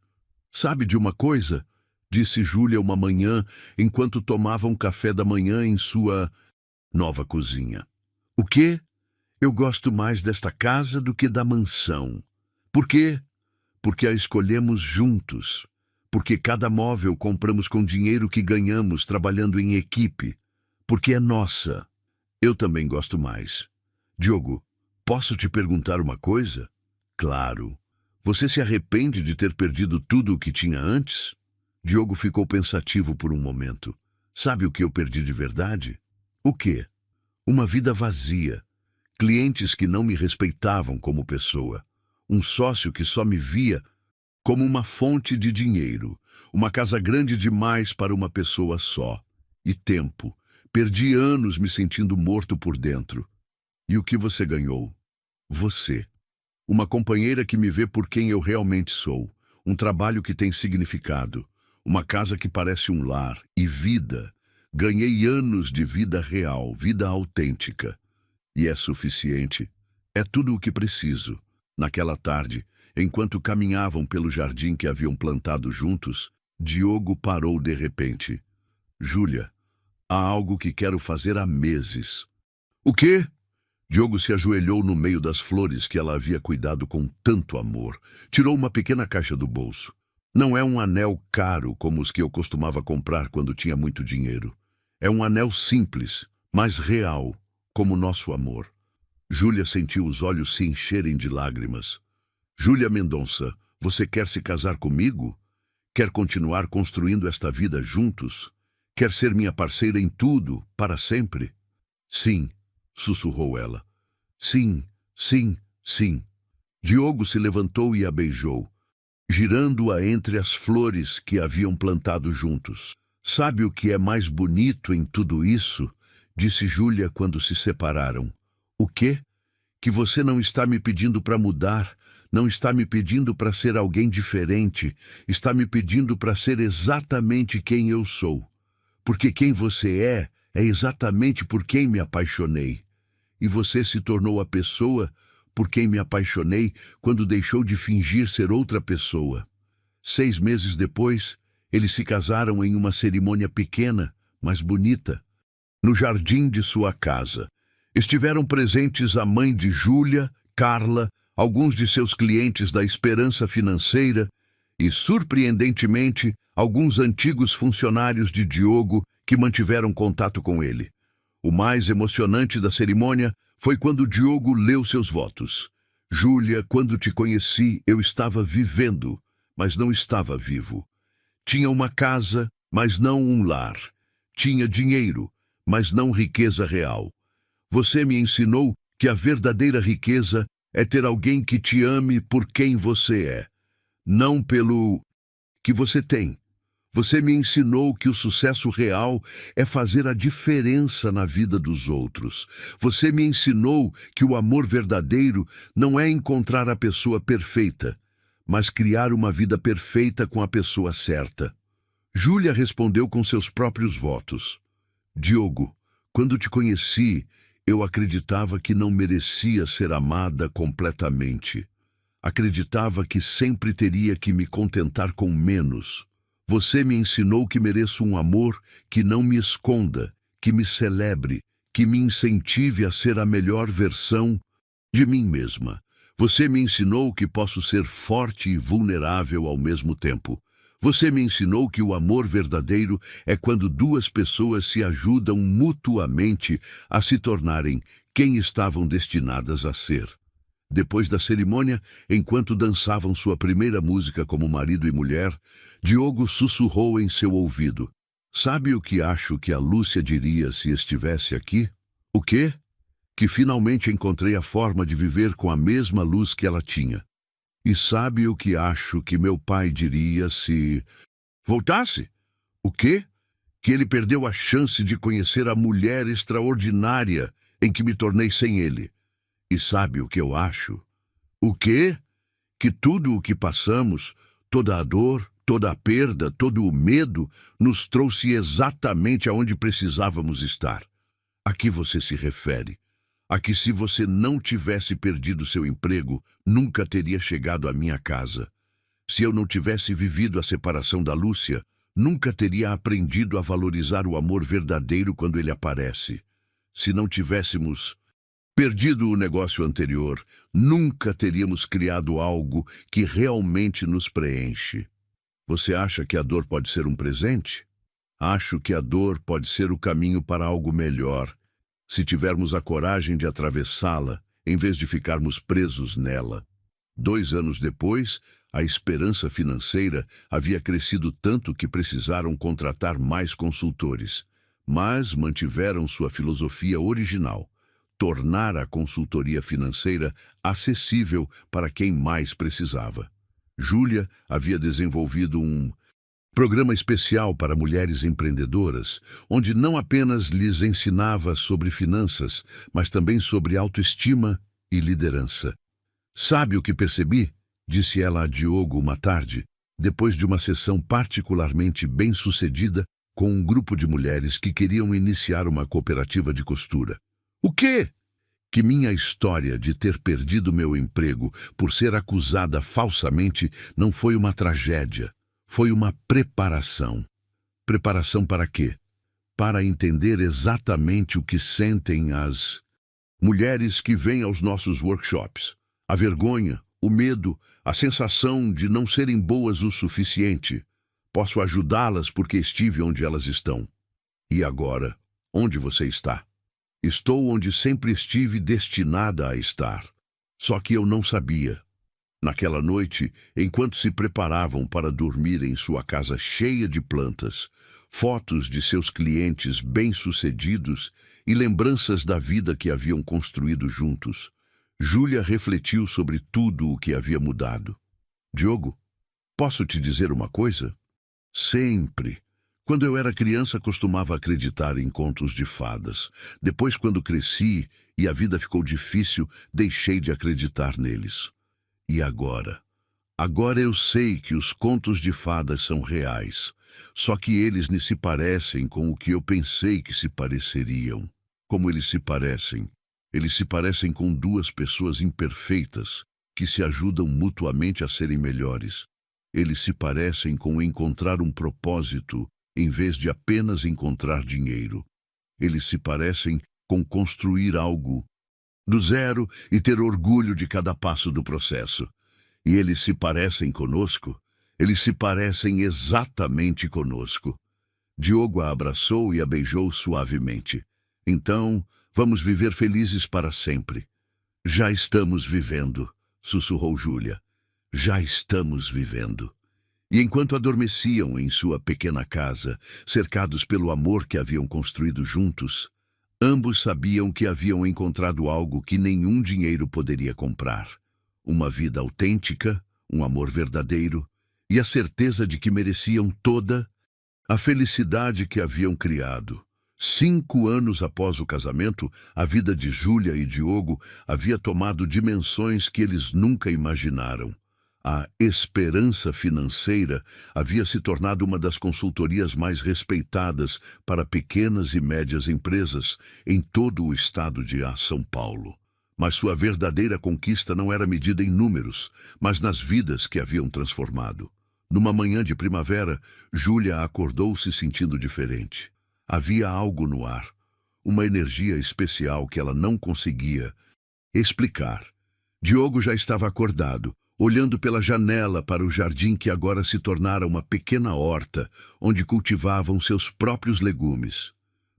"Sabe de uma coisa?", disse Júlia uma manhã, enquanto tomavam café da manhã em sua nova cozinha. "O quê? Eu gosto mais desta casa do que da mansão." "Por quê?" "Porque a escolhemos juntos. Porque cada móvel compramos com dinheiro que ganhamos trabalhando em equipe. Porque é nossa." "Eu também gosto mais." "Diogo, posso te perguntar uma coisa?" "Claro." "Você se arrepende de ter perdido tudo o que tinha antes?" Diogo ficou pensativo por um momento. "Sabe o que eu perdi de verdade?" "O quê?" "Uma vida vazia. Clientes que não me respeitavam como pessoa. Um sócio que só me via como uma fonte de dinheiro. Uma casa grande demais para uma pessoa só. E tempo. Perdi anos me sentindo morto por dentro." "E o que você ganhou?" "Você. Uma companheira que me vê por quem eu realmente sou. Um trabalho que tem significado. Uma casa que parece um lar. E vida. Ganhei anos de vida real, vida autêntica. E é suficiente. É tudo o que preciso." Naquela tarde, enquanto caminhavam pelo jardim que haviam plantado juntos, Diogo parou de repente. "Júlia, há algo que quero fazer há meses." "O quê?" Diogo se ajoelhou no meio das flores que ela havia cuidado com tanto amor. Tirou uma pequena caixa do bolso. "Não é um anel caro como os que eu costumava comprar quando tinha muito dinheiro. É um anel simples, mas real, como nosso amor." Júlia sentiu os olhos se encherem de lágrimas. "Júlia Mendonça, você quer se casar comigo? Quer continuar construindo esta vida juntos? Quer ser minha parceira em tudo, para sempre?" "Sim", sussurrou ela. "Sim, sim, sim." Diogo se levantou e a beijou, girando-a entre as flores que haviam plantado juntos. "Sabe o que é mais bonito em tudo isso?", disse Júlia quando se separaram. "O quê?" "Que você não está me pedindo para mudar, não está me pedindo para ser alguém diferente, está me pedindo para ser exatamente quem eu sou. Porque quem você é exatamente por quem me apaixonei. E você se tornou a pessoa por quem me apaixonei quando deixou de fingir ser outra pessoa." 6 meses depois, eles se casaram em uma cerimônia pequena, mas bonita, no jardim de sua casa. Estiveram presentes a mãe de Júlia, Carla, alguns de seus clientes da Esperança Financeira e, surpreendentemente, alguns antigos funcionários de Diogo que mantiveram contato com ele. O mais emocionante da cerimônia foi quando Diogo leu seus votos. "Júlia, quando te conheci, eu estava vivendo, mas não estava vivo. Tinha uma casa, mas não um lar. Tinha dinheiro, mas não riqueza real. Você me ensinou que a verdadeira riqueza é ter alguém que te ame por quem você é, não pelo que você tem. Você me ensinou que o sucesso real é fazer a diferença na vida dos outros. Você me ensinou que o amor verdadeiro não é encontrar a pessoa perfeita, mas criar uma vida perfeita com a pessoa certa." Júlia respondeu com seus próprios votos. "Diogo, quando te conheci, eu acreditava que não merecia ser amada completamente. Acreditava que sempre teria que me contentar com menos. Você me ensinou que mereço um amor que não me esconda, que me celebre, que me incentive a ser a melhor versão de mim mesma. Você me ensinou que posso ser forte e vulnerável ao mesmo tempo. Você me ensinou que o amor verdadeiro é quando duas pessoas se ajudam mutuamente a se tornarem quem estavam destinadas a ser." Depois da cerimônia, enquanto dançavam sua primeira música como marido e mulher, Diogo sussurrou em seu ouvido: "Sabe o que acho que a Lúcia diria se estivesse aqui?" "O quê?" "Que finalmente encontrei a forma de viver com a mesma luz que ela tinha." "E sabe o que acho que meu pai diria se Voltasse? O quê? Que ele perdeu a chance de conhecer a mulher extraordinária em que me tornei sem ele. E sabe o que eu acho? O quê? Que tudo o que passamos, toda a dor, toda a perda, todo o medo, nos trouxe exatamente aonde precisávamos estar. A que você se refere? A que se você não tivesse perdido seu emprego, nunca teria chegado à minha casa. Se eu não tivesse vivido a separação da Lúcia, nunca teria aprendido a valorizar o amor verdadeiro quando ele aparece. Se não tivéssemos perdido o negócio anterior, nunca teríamos criado algo que realmente nos preenche. Você acha que a dor pode ser um presente? Acho que a dor pode ser o caminho para algo melhor, se tivermos a coragem de atravessá-la, em vez de ficarmos presos nela. 2 anos depois, a esperança financeira havia crescido tanto que precisaram contratar mais consultores, mas mantiveram sua filosofia original: tornar a consultoria financeira acessível para quem mais precisava. Júlia havia desenvolvido um programa especial para mulheres empreendedoras, onde não apenas lhes ensinava sobre finanças, mas também sobre autoestima e liderança. Sabe o que percebi? Disse ela a Diogo uma tarde, depois de uma sessão particularmente bem-sucedida com um grupo de mulheres que queriam iniciar uma cooperativa de costura. O quê? Que minha história de ter perdido meu emprego por ser acusada falsamente não foi uma tragédia. Foi uma preparação. Preparação para quê? Para entender exatamente o que sentem as mulheres que vêm aos nossos workshops. A vergonha, o medo, a sensação de não serem boas o suficiente. Posso ajudá-las porque estive onde elas estão. E agora, onde você está? Estou onde sempre estive destinada a estar. Só que eu não sabia. Naquela noite, enquanto se preparavam para dormir em sua casa cheia de plantas, fotos de seus clientes bem-sucedidos e lembranças da vida que haviam construído juntos, Júlia refletiu sobre tudo o que havia mudado. Diogo, posso te dizer uma coisa? Sempre. Quando eu era criança, costumava acreditar em contos de fadas. Depois, quando cresci e a vida ficou difícil, deixei de acreditar neles. E agora? Agora eu sei que os contos de fadas são reais, só que eles nem se parecem com o que eu pensei que se pareceriam. Como eles se parecem? Eles se parecem com 2 pessoas imperfeitas que se ajudam mutuamente a serem melhores. Eles se parecem com encontrar um propósito em vez de apenas encontrar dinheiro. Eles se parecem com construir algo do zero e ter orgulho de cada passo do processo. E eles se parecem conosco? Eles se parecem exatamente conosco. Diogo a abraçou e a beijou suavemente. Então, vamos viver felizes para sempre. Já estamos vivendo, sussurrou Júlia. Já estamos vivendo. E enquanto adormeciam em sua pequena casa, cercados pelo amor que haviam construído juntos, ambos sabiam que haviam encontrado algo que nenhum dinheiro poderia comprar. Uma vida autêntica, um amor verdadeiro e a certeza de que mereciam toda a felicidade que haviam criado. 5 anos após o casamento, a vida de Júlia e Diogo havia tomado dimensões que eles nunca imaginaram. A Esperança Financeira havia se tornado uma das consultorias mais respeitadas para pequenas e médias empresas em todo o estado de São Paulo. Mas sua verdadeira conquista não era medida em números, mas nas vidas que haviam transformado. Numa manhã de primavera, Júlia acordou se sentindo diferente. Havia algo no ar, uma energia especial que ela não conseguia explicar. Diogo já estava acordado, olhando pela janela para o jardim que agora se tornara uma pequena horta, onde cultivavam seus próprios legumes.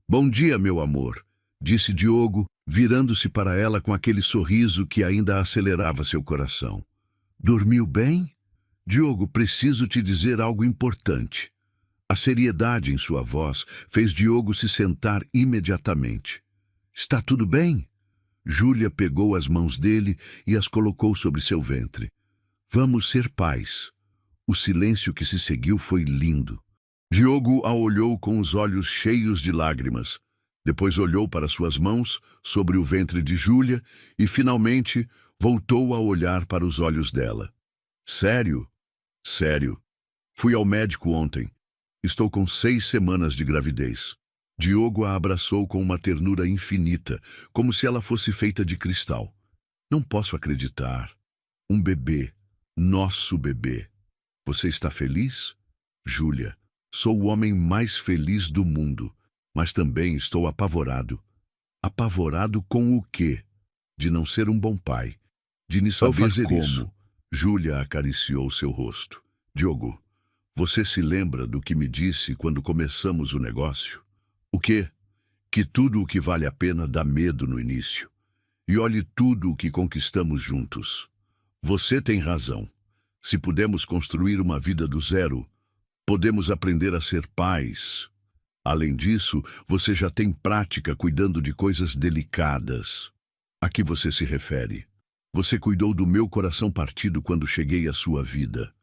"Bom dia, meu amor", disse Diogo, virando-se para ela com aquele sorriso que ainda acelerava seu coração. "Dormiu bem?" "Diogo, preciso te dizer algo importante." A seriedade em sua voz fez Diogo se sentar imediatamente. "Está tudo bem?" Júlia pegou as mãos dele e as colocou sobre seu ventre. "Vamos ser pais." O silêncio que se seguiu foi lindo. Diogo a olhou com os olhos cheios de lágrimas. Depois olhou para suas mãos, sobre o ventre de Júlia, e finalmente voltou a olhar para os olhos dela. Sério? Sério. Fui ao médico ontem. Estou com 6 semanas de gravidez. Diogo a abraçou com uma ternura infinita, como se ela fosse feita de cristal. Não posso acreditar. Um bebê. Nosso bebê. Você está feliz? Júlia, sou o homem mais feliz do mundo, mas também estou apavorado. Apavorado com o quê? De não ser um bom pai. De nem saber fazer como. isso. Júlia acariciou seu rosto. Diogo, você se lembra do que me disse quando começamos o negócio? O quê? Que tudo o que vale a pena dá medo no início. E olhe tudo o que conquistamos juntos. Você tem razão. Se pudermos construir uma vida do zero, podemos aprender a ser pais. Além disso, você já tem prática cuidando de coisas delicadas. A que você se refere? Você cuidou do meu coração partido quando cheguei à sua vida.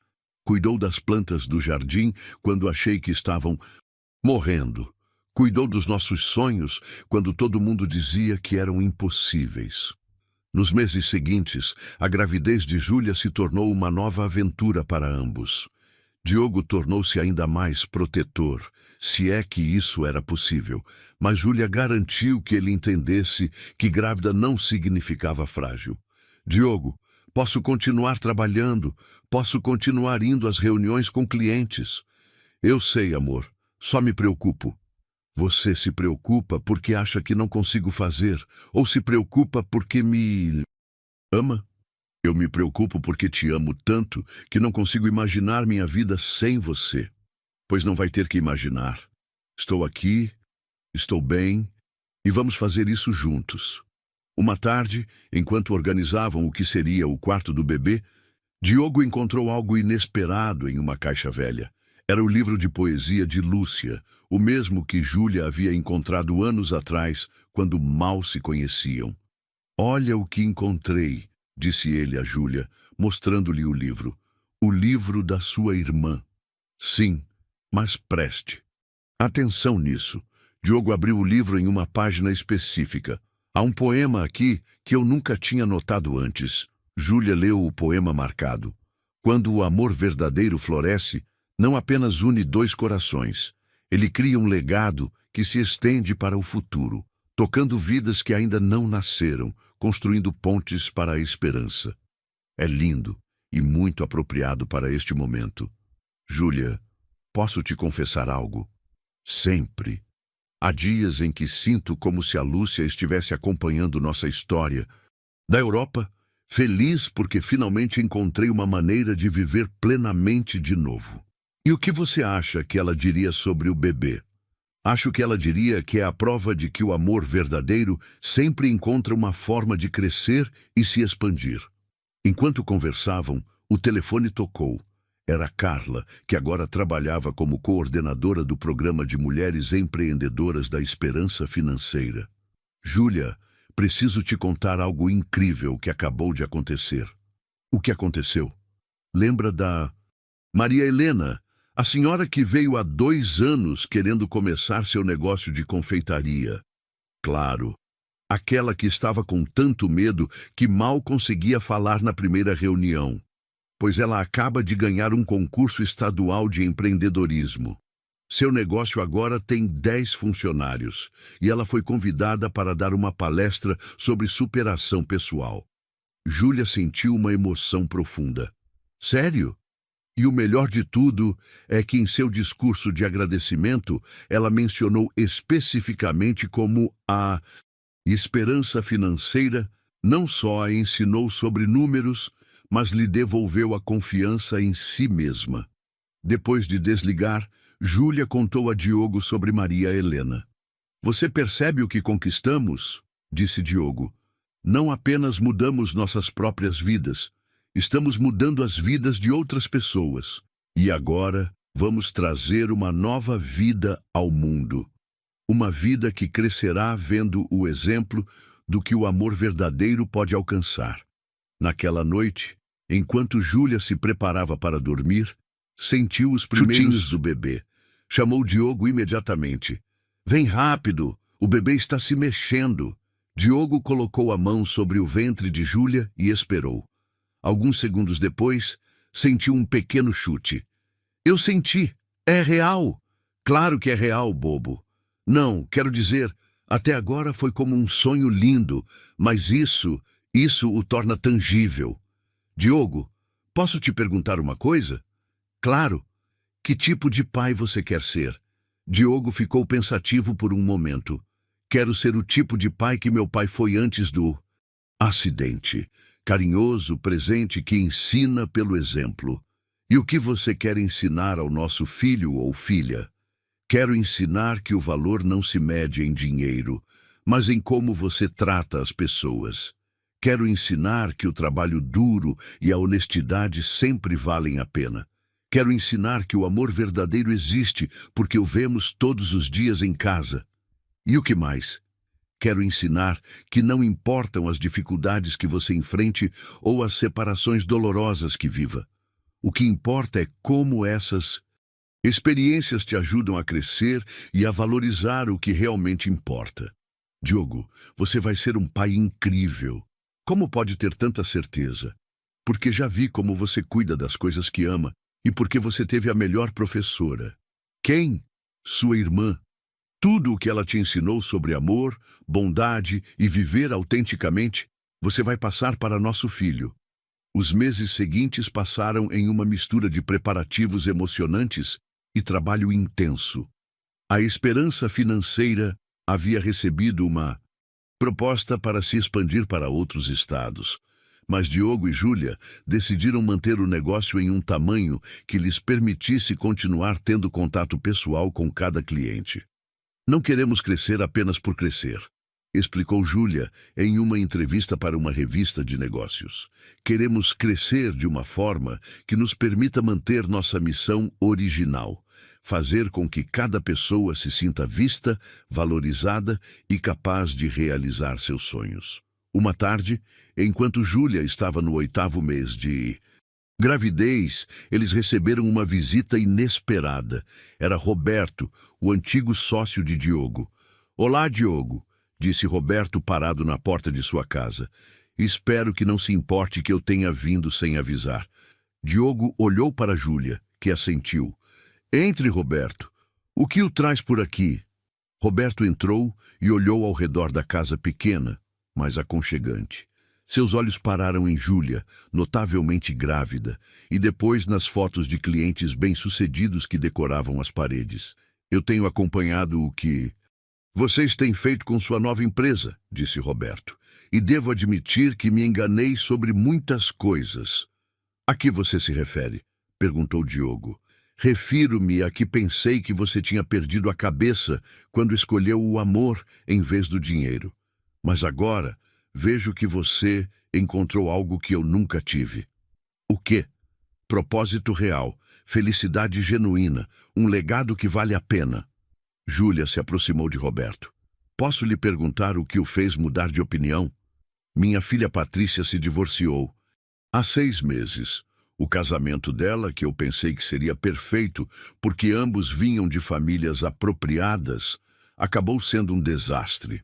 Cuidou das plantas do jardim quando achei que estavam morrendo. Cuidou dos nossos sonhos quando todo mundo dizia que eram impossíveis. Nos meses seguintes, a gravidez de Júlia se tornou uma nova aventura para ambos. Diogo tornou-se ainda mais protetor, se é que isso era possível, mas Júlia garantiu que ele entendesse que grávida não significava frágil. Diogo, posso continuar trabalhando, posso continuar indo às reuniões com clientes. Eu sei, amor, só me preocupo. Você se preocupa porque acha que não consigo fazer, ou se preocupa porque me ama? Eu me preocupo porque te amo tanto que não consigo imaginar minha vida sem você. Pois não vai ter que imaginar. Estou aqui, estou bem, e vamos fazer isso juntos. Uma tarde, enquanto organizavam o que seria o quarto do bebê, Diogo encontrou algo inesperado em uma caixa velha. Era o livro de poesia de Lúcia, o mesmo que Júlia havia encontrado anos atrás, quando mal se conheciam. Olha o que encontrei, disse ele a Júlia, mostrando-lhe o livro. O livro da sua irmã. Sim, mas preste atenção nisso. Diogo abriu o livro em uma página específica. Há um poema aqui que eu nunca tinha notado antes. Júlia leu o poema marcado. Quando o amor verdadeiro floresce, não apenas une 2 corações. Ele cria um legado que se estende para o futuro, tocando vidas que ainda não nasceram, construindo pontes para a esperança. É lindo e muito apropriado para este momento. Júlia, posso te confessar algo? Sempre. Há dias em que sinto como se a Lúcia estivesse acompanhando nossa história. Da Europa, feliz porque finalmente encontrei uma maneira de viver plenamente de novo. E o que você acha que ela diria sobre o bebê? Acho que ela diria que é a prova de que o amor verdadeiro sempre encontra uma forma de crescer e se expandir. Enquanto conversavam, o telefone tocou. Era Carla, que agora trabalhava como coordenadora do programa de mulheres empreendedoras da Esperança Financeira. Júlia, preciso te contar algo incrível que acabou de acontecer. O que aconteceu? Lembra da Maria Helena, a senhora que veio há 2 anos querendo começar seu negócio de confeitaria? Claro, aquela que estava com tanto medo que mal conseguia falar na primeira reunião, pois ela acaba de ganhar um concurso estadual de empreendedorismo. Seu negócio agora tem 10 funcionários e ela foi convidada para dar uma palestra sobre superação pessoal. Júlia sentiu uma emoção profunda. Sério? E o melhor de tudo é que em seu discurso de agradecimento ela mencionou especificamente como a Esperança Financeira não só a ensinou sobre números, mas lhe devolveu a confiança em si mesma. Depois de desligar, Júlia contou a Diogo sobre Maria Helena. Você percebe o que conquistamos? Disse Diogo. Não apenas mudamos nossas próprias vidas, estamos mudando as vidas de outras pessoas. E agora vamos trazer uma nova vida ao mundo. Uma vida que crescerá vendo o exemplo do que o amor verdadeiro pode alcançar. Naquela noite, enquanto Júlia se preparava para dormir, Sentiu os primeiros do bebê. Chamou Diogo imediatamente. Vem rápido, o bebê está se mexendo. Diogo colocou a mão sobre o ventre de Júlia e esperou. Alguns segundos depois, sentiu um pequeno chute. Eu senti. É real. Claro que é real, bobo. Não, quero dizer, até agora foi como um sonho lindo, mas isso o torna tangível. Diogo, posso te perguntar uma coisa? Claro. Que tipo de pai você quer ser? Diogo ficou pensativo por um momento. Quero ser o tipo de pai que meu pai foi antes do acidente. Carinhoso, presente, que ensina pelo exemplo. E o que você quer ensinar ao nosso filho ou filha? Quero ensinar que o valor não se mede em dinheiro, mas em como você trata as pessoas. Quero ensinar que o trabalho duro e a honestidade sempre valem a pena. Quero ensinar que o amor verdadeiro existe porque o vemos todos os dias em casa. E o que mais? Quero ensinar que não importam as dificuldades que você enfrente ou as separações dolorosas que viva. O que importa é como essas experiências te ajudam a crescer e a valorizar o que realmente importa. Diogo, você vai ser um pai incrível. Como pode ter tanta certeza? Porque já vi como você cuida das coisas que ama e porque você teve a melhor professora. Quem? Sua irmã. Tudo o que ela te ensinou sobre amor, bondade e viver autenticamente, você vai passar para nosso filho. Os meses seguintes passaram em uma mistura de preparativos emocionantes e trabalho intenso. A Esperança Financeira havia recebido uma proposta para se expandir para outros estados, mas Diogo e Júlia decidiram manter o negócio em um tamanho que lhes permitisse continuar tendo contato pessoal com cada cliente. Não queremos crescer apenas por crescer, explicou Júlia em uma entrevista para uma revista de negócios. Queremos crescer de uma forma que nos permita manter nossa missão original, fazer com que cada pessoa se sinta vista, valorizada e capaz de realizar seus sonhos. Uma tarde, enquanto Júlia estava no 8º mês de gravidez, eles receberam uma visita inesperada. Era Roberto, o antigo sócio de Diogo. Olá, Diogo, disse Roberto parado na porta de sua casa. Espero que não se importe que eu tenha vindo sem avisar. Diogo olhou para Júlia, que assentiu. Entre, Roberto. O que o traz por aqui? Roberto entrou e olhou ao redor da casa pequena, mas aconchegante. Seus olhos pararam em Júlia, notavelmente grávida, e depois nas fotos de clientes bem-sucedidos que decoravam as paredes. Eu tenho acompanhado o que vocês têm feito com sua nova empresa, disse Roberto, e devo admitir que me enganei sobre muitas coisas. A que você se refere? Perguntou Diogo. Refiro-me a que pensei que você tinha perdido a cabeça quando escolheu o amor em vez do dinheiro. Mas agora vejo que você encontrou algo que eu nunca tive. O quê? Propósito real, felicidade genuína, um legado que vale a pena. Júlia se aproximou de Roberto. Posso lhe perguntar o que o fez mudar de opinião? Minha filha Patrícia se divorciou. Há 6 meses. O casamento dela, que eu pensei que seria perfeito, porque ambos vinham de famílias apropriadas, acabou sendo um desastre.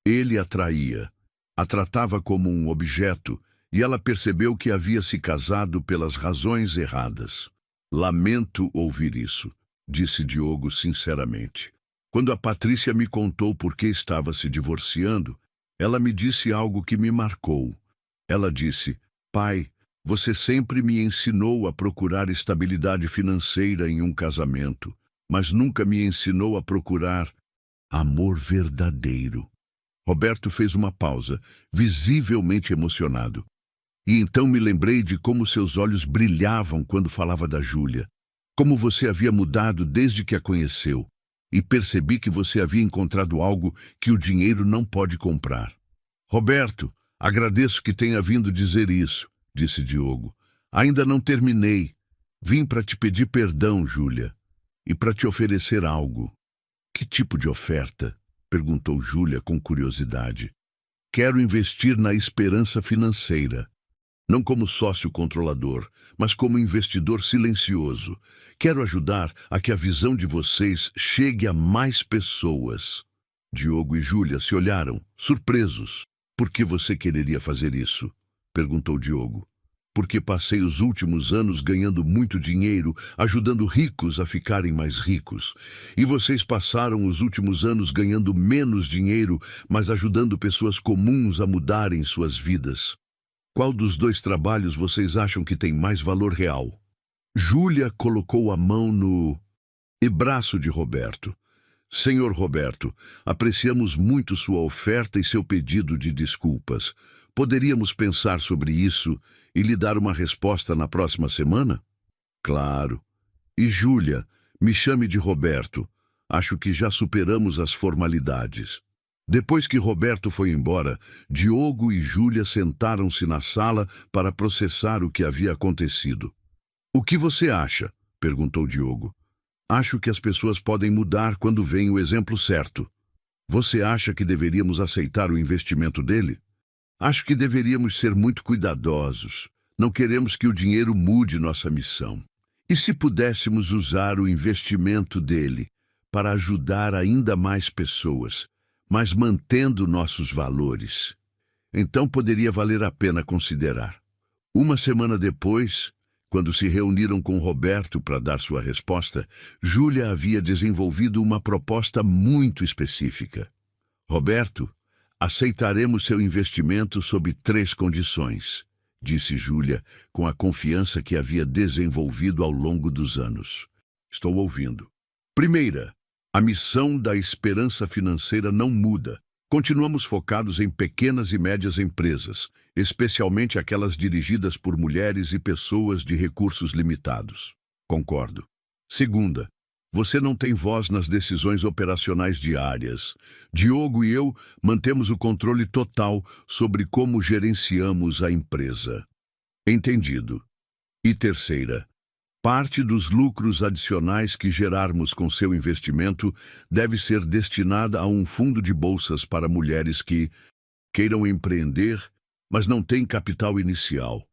Ele a traía, a tratava como um objeto, e ela percebeu que havia se casado pelas razões erradas. Lamento ouvir isso, disse Diogo sinceramente. Quando a Patrícia me contou por que estava se divorciando, ela me disse algo que me marcou. Ela disse, pai, você sempre me ensinou a procurar estabilidade financeira em um casamento, mas nunca me ensinou a procurar amor verdadeiro. Roberto fez uma pausa, visivelmente emocionado. E então me lembrei de como seus olhos brilhavam quando falava da Júlia, como você havia mudado desde que a conheceu, e percebi que você havia encontrado algo que o dinheiro não pode comprar. Roberto, agradeço que tenha vindo dizer isso, disse Diogo. Ainda não terminei. Vim para te pedir perdão, Júlia, e para te oferecer algo. Que tipo de oferta? Perguntou Júlia com curiosidade. Quero investir na Esperança Financeira. Não como sócio controlador, mas como investidor silencioso. Quero ajudar a que a visão de vocês chegue a mais pessoas. Diogo e Júlia se olharam, surpresos. Por que você quereria fazer isso? Perguntou Diogo. Porque passei os últimos anos ganhando muito dinheiro, ajudando ricos a ficarem mais ricos. E vocês passaram os últimos anos ganhando menos dinheiro, mas ajudando pessoas comuns a mudarem suas vidas. Qual dos dois trabalhos vocês acham que tem mais valor real? Júlia colocou a mão no braço de Roberto. Senhor Roberto, apreciamos muito sua oferta e seu pedido de desculpas. Poderíamos pensar sobre isso e lhe dar uma resposta na próxima semana? Claro. E Júlia, me chame de Roberto. Acho que já superamos as formalidades. Depois que Roberto foi embora, Diogo e Júlia sentaram-se na sala para processar o que havia acontecido. O que você acha? Perguntou Diogo. Acho que as pessoas podem mudar quando vem o exemplo certo. Você acha que deveríamos aceitar o investimento dele? Acho que deveríamos ser muito cuidadosos. Não queremos que o dinheiro mude nossa missão. E se pudéssemos usar o investimento dele para ajudar ainda mais pessoas, mas mantendo nossos valores? Então poderia valer a pena considerar. Uma semana depois, quando se reuniram com Roberto para dar sua resposta, Júlia havia desenvolvido uma proposta muito específica. Roberto, aceitaremos seu investimento sob 3 condições, disse Júlia, com a confiança que havia desenvolvido ao longo dos anos. Estou ouvindo. Primeira, a missão da esperança financeira não muda. Continuamos focados em pequenas e médias empresas, especialmente aquelas dirigidas por mulheres e pessoas de recursos limitados. Concordo. Segunda, você não tem voz nas decisões operacionais diárias. Diogo e eu mantemos o controle total sobre como gerenciamos a empresa. Entendido. E terceira, parte dos lucros adicionais que gerarmos com seu investimento deve ser destinada a um fundo de bolsas para mulheres que queiram empreender, mas não têm capital inicial.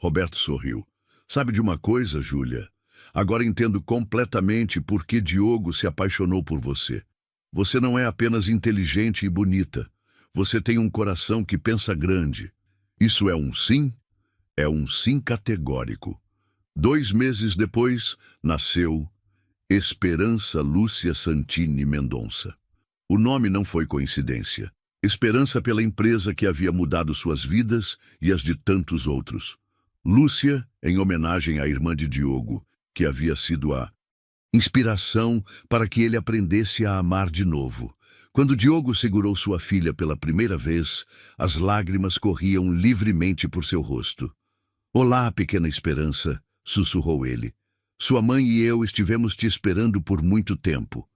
Roberto sorriu. Sabe de uma coisa, Júlia? Agora entendo completamente por que Diogo se apaixonou por você. Você não é apenas inteligente e bonita. Você tem um coração que pensa grande. Isso é um sim? É um sim categórico. 2 meses depois, nasceu Esperança Lúcia Santini Mendonça. O nome não foi coincidência. Esperança pela empresa que havia mudado suas vidas e as de tantos outros. Lúcia, em homenagem à irmã de Diogo, que havia sido a inspiração para que ele aprendesse a amar de novo. Quando Diogo segurou sua filha pela primeira vez, as lágrimas corriam livremente por seu rosto. Olá, pequena Esperança, sussurrou ele. Sua mãe e eu estivemos te esperando por muito tempo.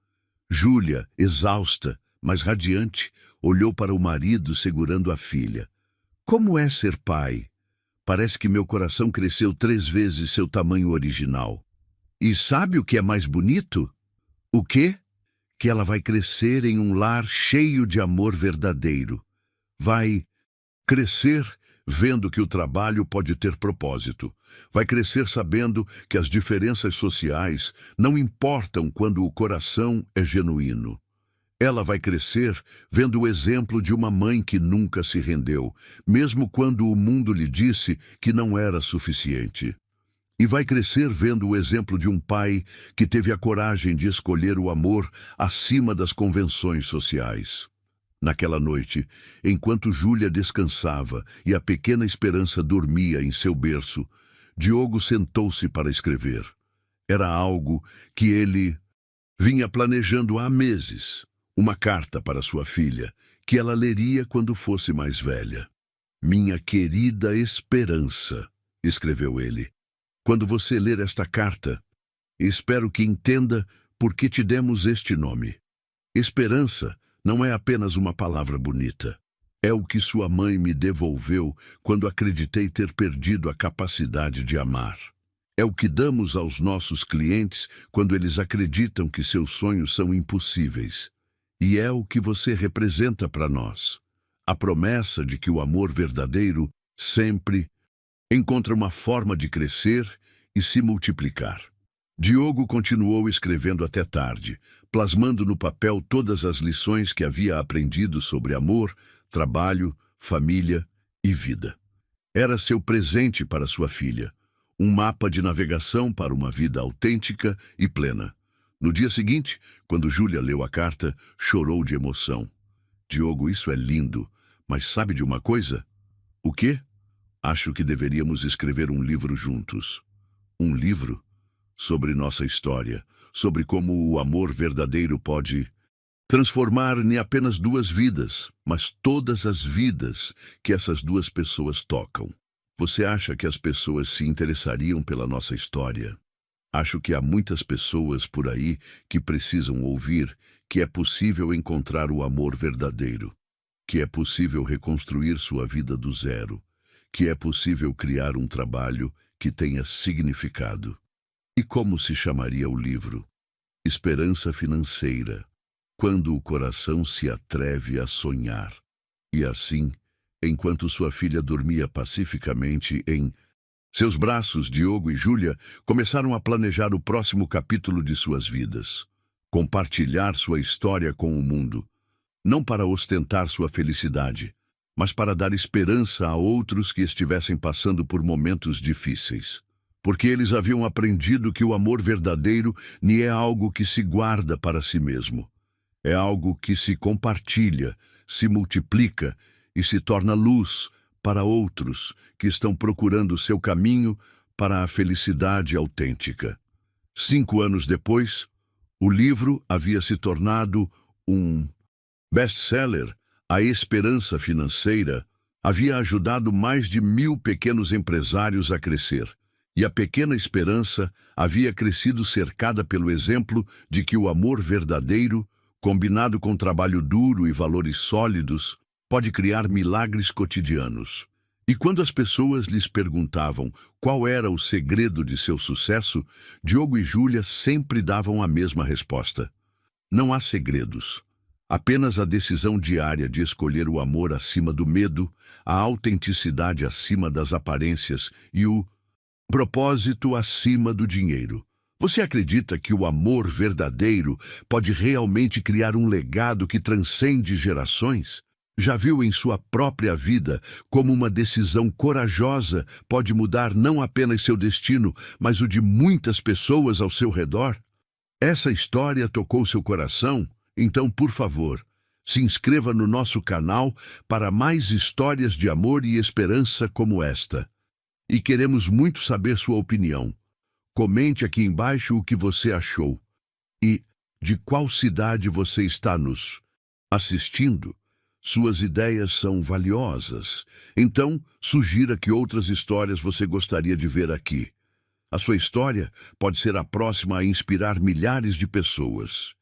Júlia, exausta, mas radiante, olhou para o marido segurando a filha. Como é ser pai? Parece que meu coração cresceu 3 vezes seu tamanho original. E sabe o que é mais bonito? O quê? Que ela vai crescer em um lar cheio de amor verdadeiro. Vai crescer vendo que o trabalho pode ter propósito. Vai crescer sabendo que as diferenças sociais não importam quando o coração é genuíno. Ela vai crescer vendo o exemplo de uma mãe que nunca se rendeu, mesmo quando o mundo lhe disse que não era suficiente. E vai crescer vendo o exemplo de um pai que teve a coragem de escolher o amor acima das convenções sociais. Naquela noite, enquanto Júlia descansava e a pequena Esperança dormia em seu berço, Diogo sentou-se para escrever. Era algo que ele vinha planejando há meses. Uma carta para sua filha, que ela leria quando fosse mais velha. Minha querida Esperança, escreveu ele. Quando você ler esta carta, espero que entenda por que te demos este nome. Esperança não é apenas uma palavra bonita. É o que sua mãe me devolveu quando acreditei ter perdido a capacidade de amar. É o que damos aos nossos clientes quando eles acreditam que seus sonhos são impossíveis. E é o que você representa para nós. A promessa de que o amor verdadeiro sempre Encontra uma forma de crescer e se multiplicar. Diogo continuou escrevendo até tarde, plasmando no papel todas as lições que havia aprendido sobre amor, trabalho, família e vida. Era seu presente para sua filha, um mapa de navegação para uma vida autêntica e plena. No dia seguinte, quando Júlia leu a carta, chorou de emoção. Diogo, isso é lindo, mas sabe de uma coisa? O quê? Acho que deveríamos escrever um livro juntos. Um livro? Sobre nossa história, sobre como o amor verdadeiro pode transformar nem apenas duas vidas, mas todas as vidas que essas duas pessoas tocam. Você acha que as pessoas se interessariam pela nossa história? Acho que há muitas pessoas por aí que precisam ouvir que é possível encontrar o amor verdadeiro, que é possível reconstruir sua vida do zero, que é possível criar um trabalho que tenha significado. E como se chamaria o livro? Esperança financeira, quando o coração se atreve a sonhar. E assim, enquanto sua filha dormia pacificamente em seus braços, Diogo e Júlia começaram a planejar o próximo capítulo de suas vidas. Compartilhar sua história com o mundo, não para ostentar sua felicidade, mas para dar esperança a outros que estivessem passando por momentos difíceis. Porque eles haviam aprendido que o amor verdadeiro nem é algo que se guarda para si mesmo. É algo que se compartilha, se multiplica e se torna luz para outros que estão procurando seu caminho para a felicidade autêntica. 5 anos depois, o livro havia se tornado um best-seller. A Esperança Financeira havia ajudado mais de 1.000 pequenos empresários a crescer. E a pequena Esperança havia crescido cercada pelo exemplo de que o amor verdadeiro, combinado com trabalho duro e valores sólidos, pode criar milagres cotidianos. E quando as pessoas lhes perguntavam qual era o segredo de seu sucesso, Diogo e Júlia sempre davam a mesma resposta. Não há segredos. Apenas a decisão diária de escolher o amor acima do medo, a autenticidade acima das aparências e o propósito acima do dinheiro. Você acredita que o amor verdadeiro pode realmente criar um legado que transcende gerações? Já viu em sua própria vida como uma decisão corajosa pode mudar não apenas seu destino, mas o de muitas pessoas ao seu redor? Essa história tocou seu coração? Então, por favor, se inscreva no nosso canal para mais histórias de amor e esperança como esta. E queremos muito saber sua opinião. Comente aqui embaixo o que você achou. E de qual cidade você está nos assistindo? Suas ideias são valiosas. Então, sugira que outras histórias você gostaria de ver aqui. A sua história pode ser a próxima a inspirar milhares de pessoas.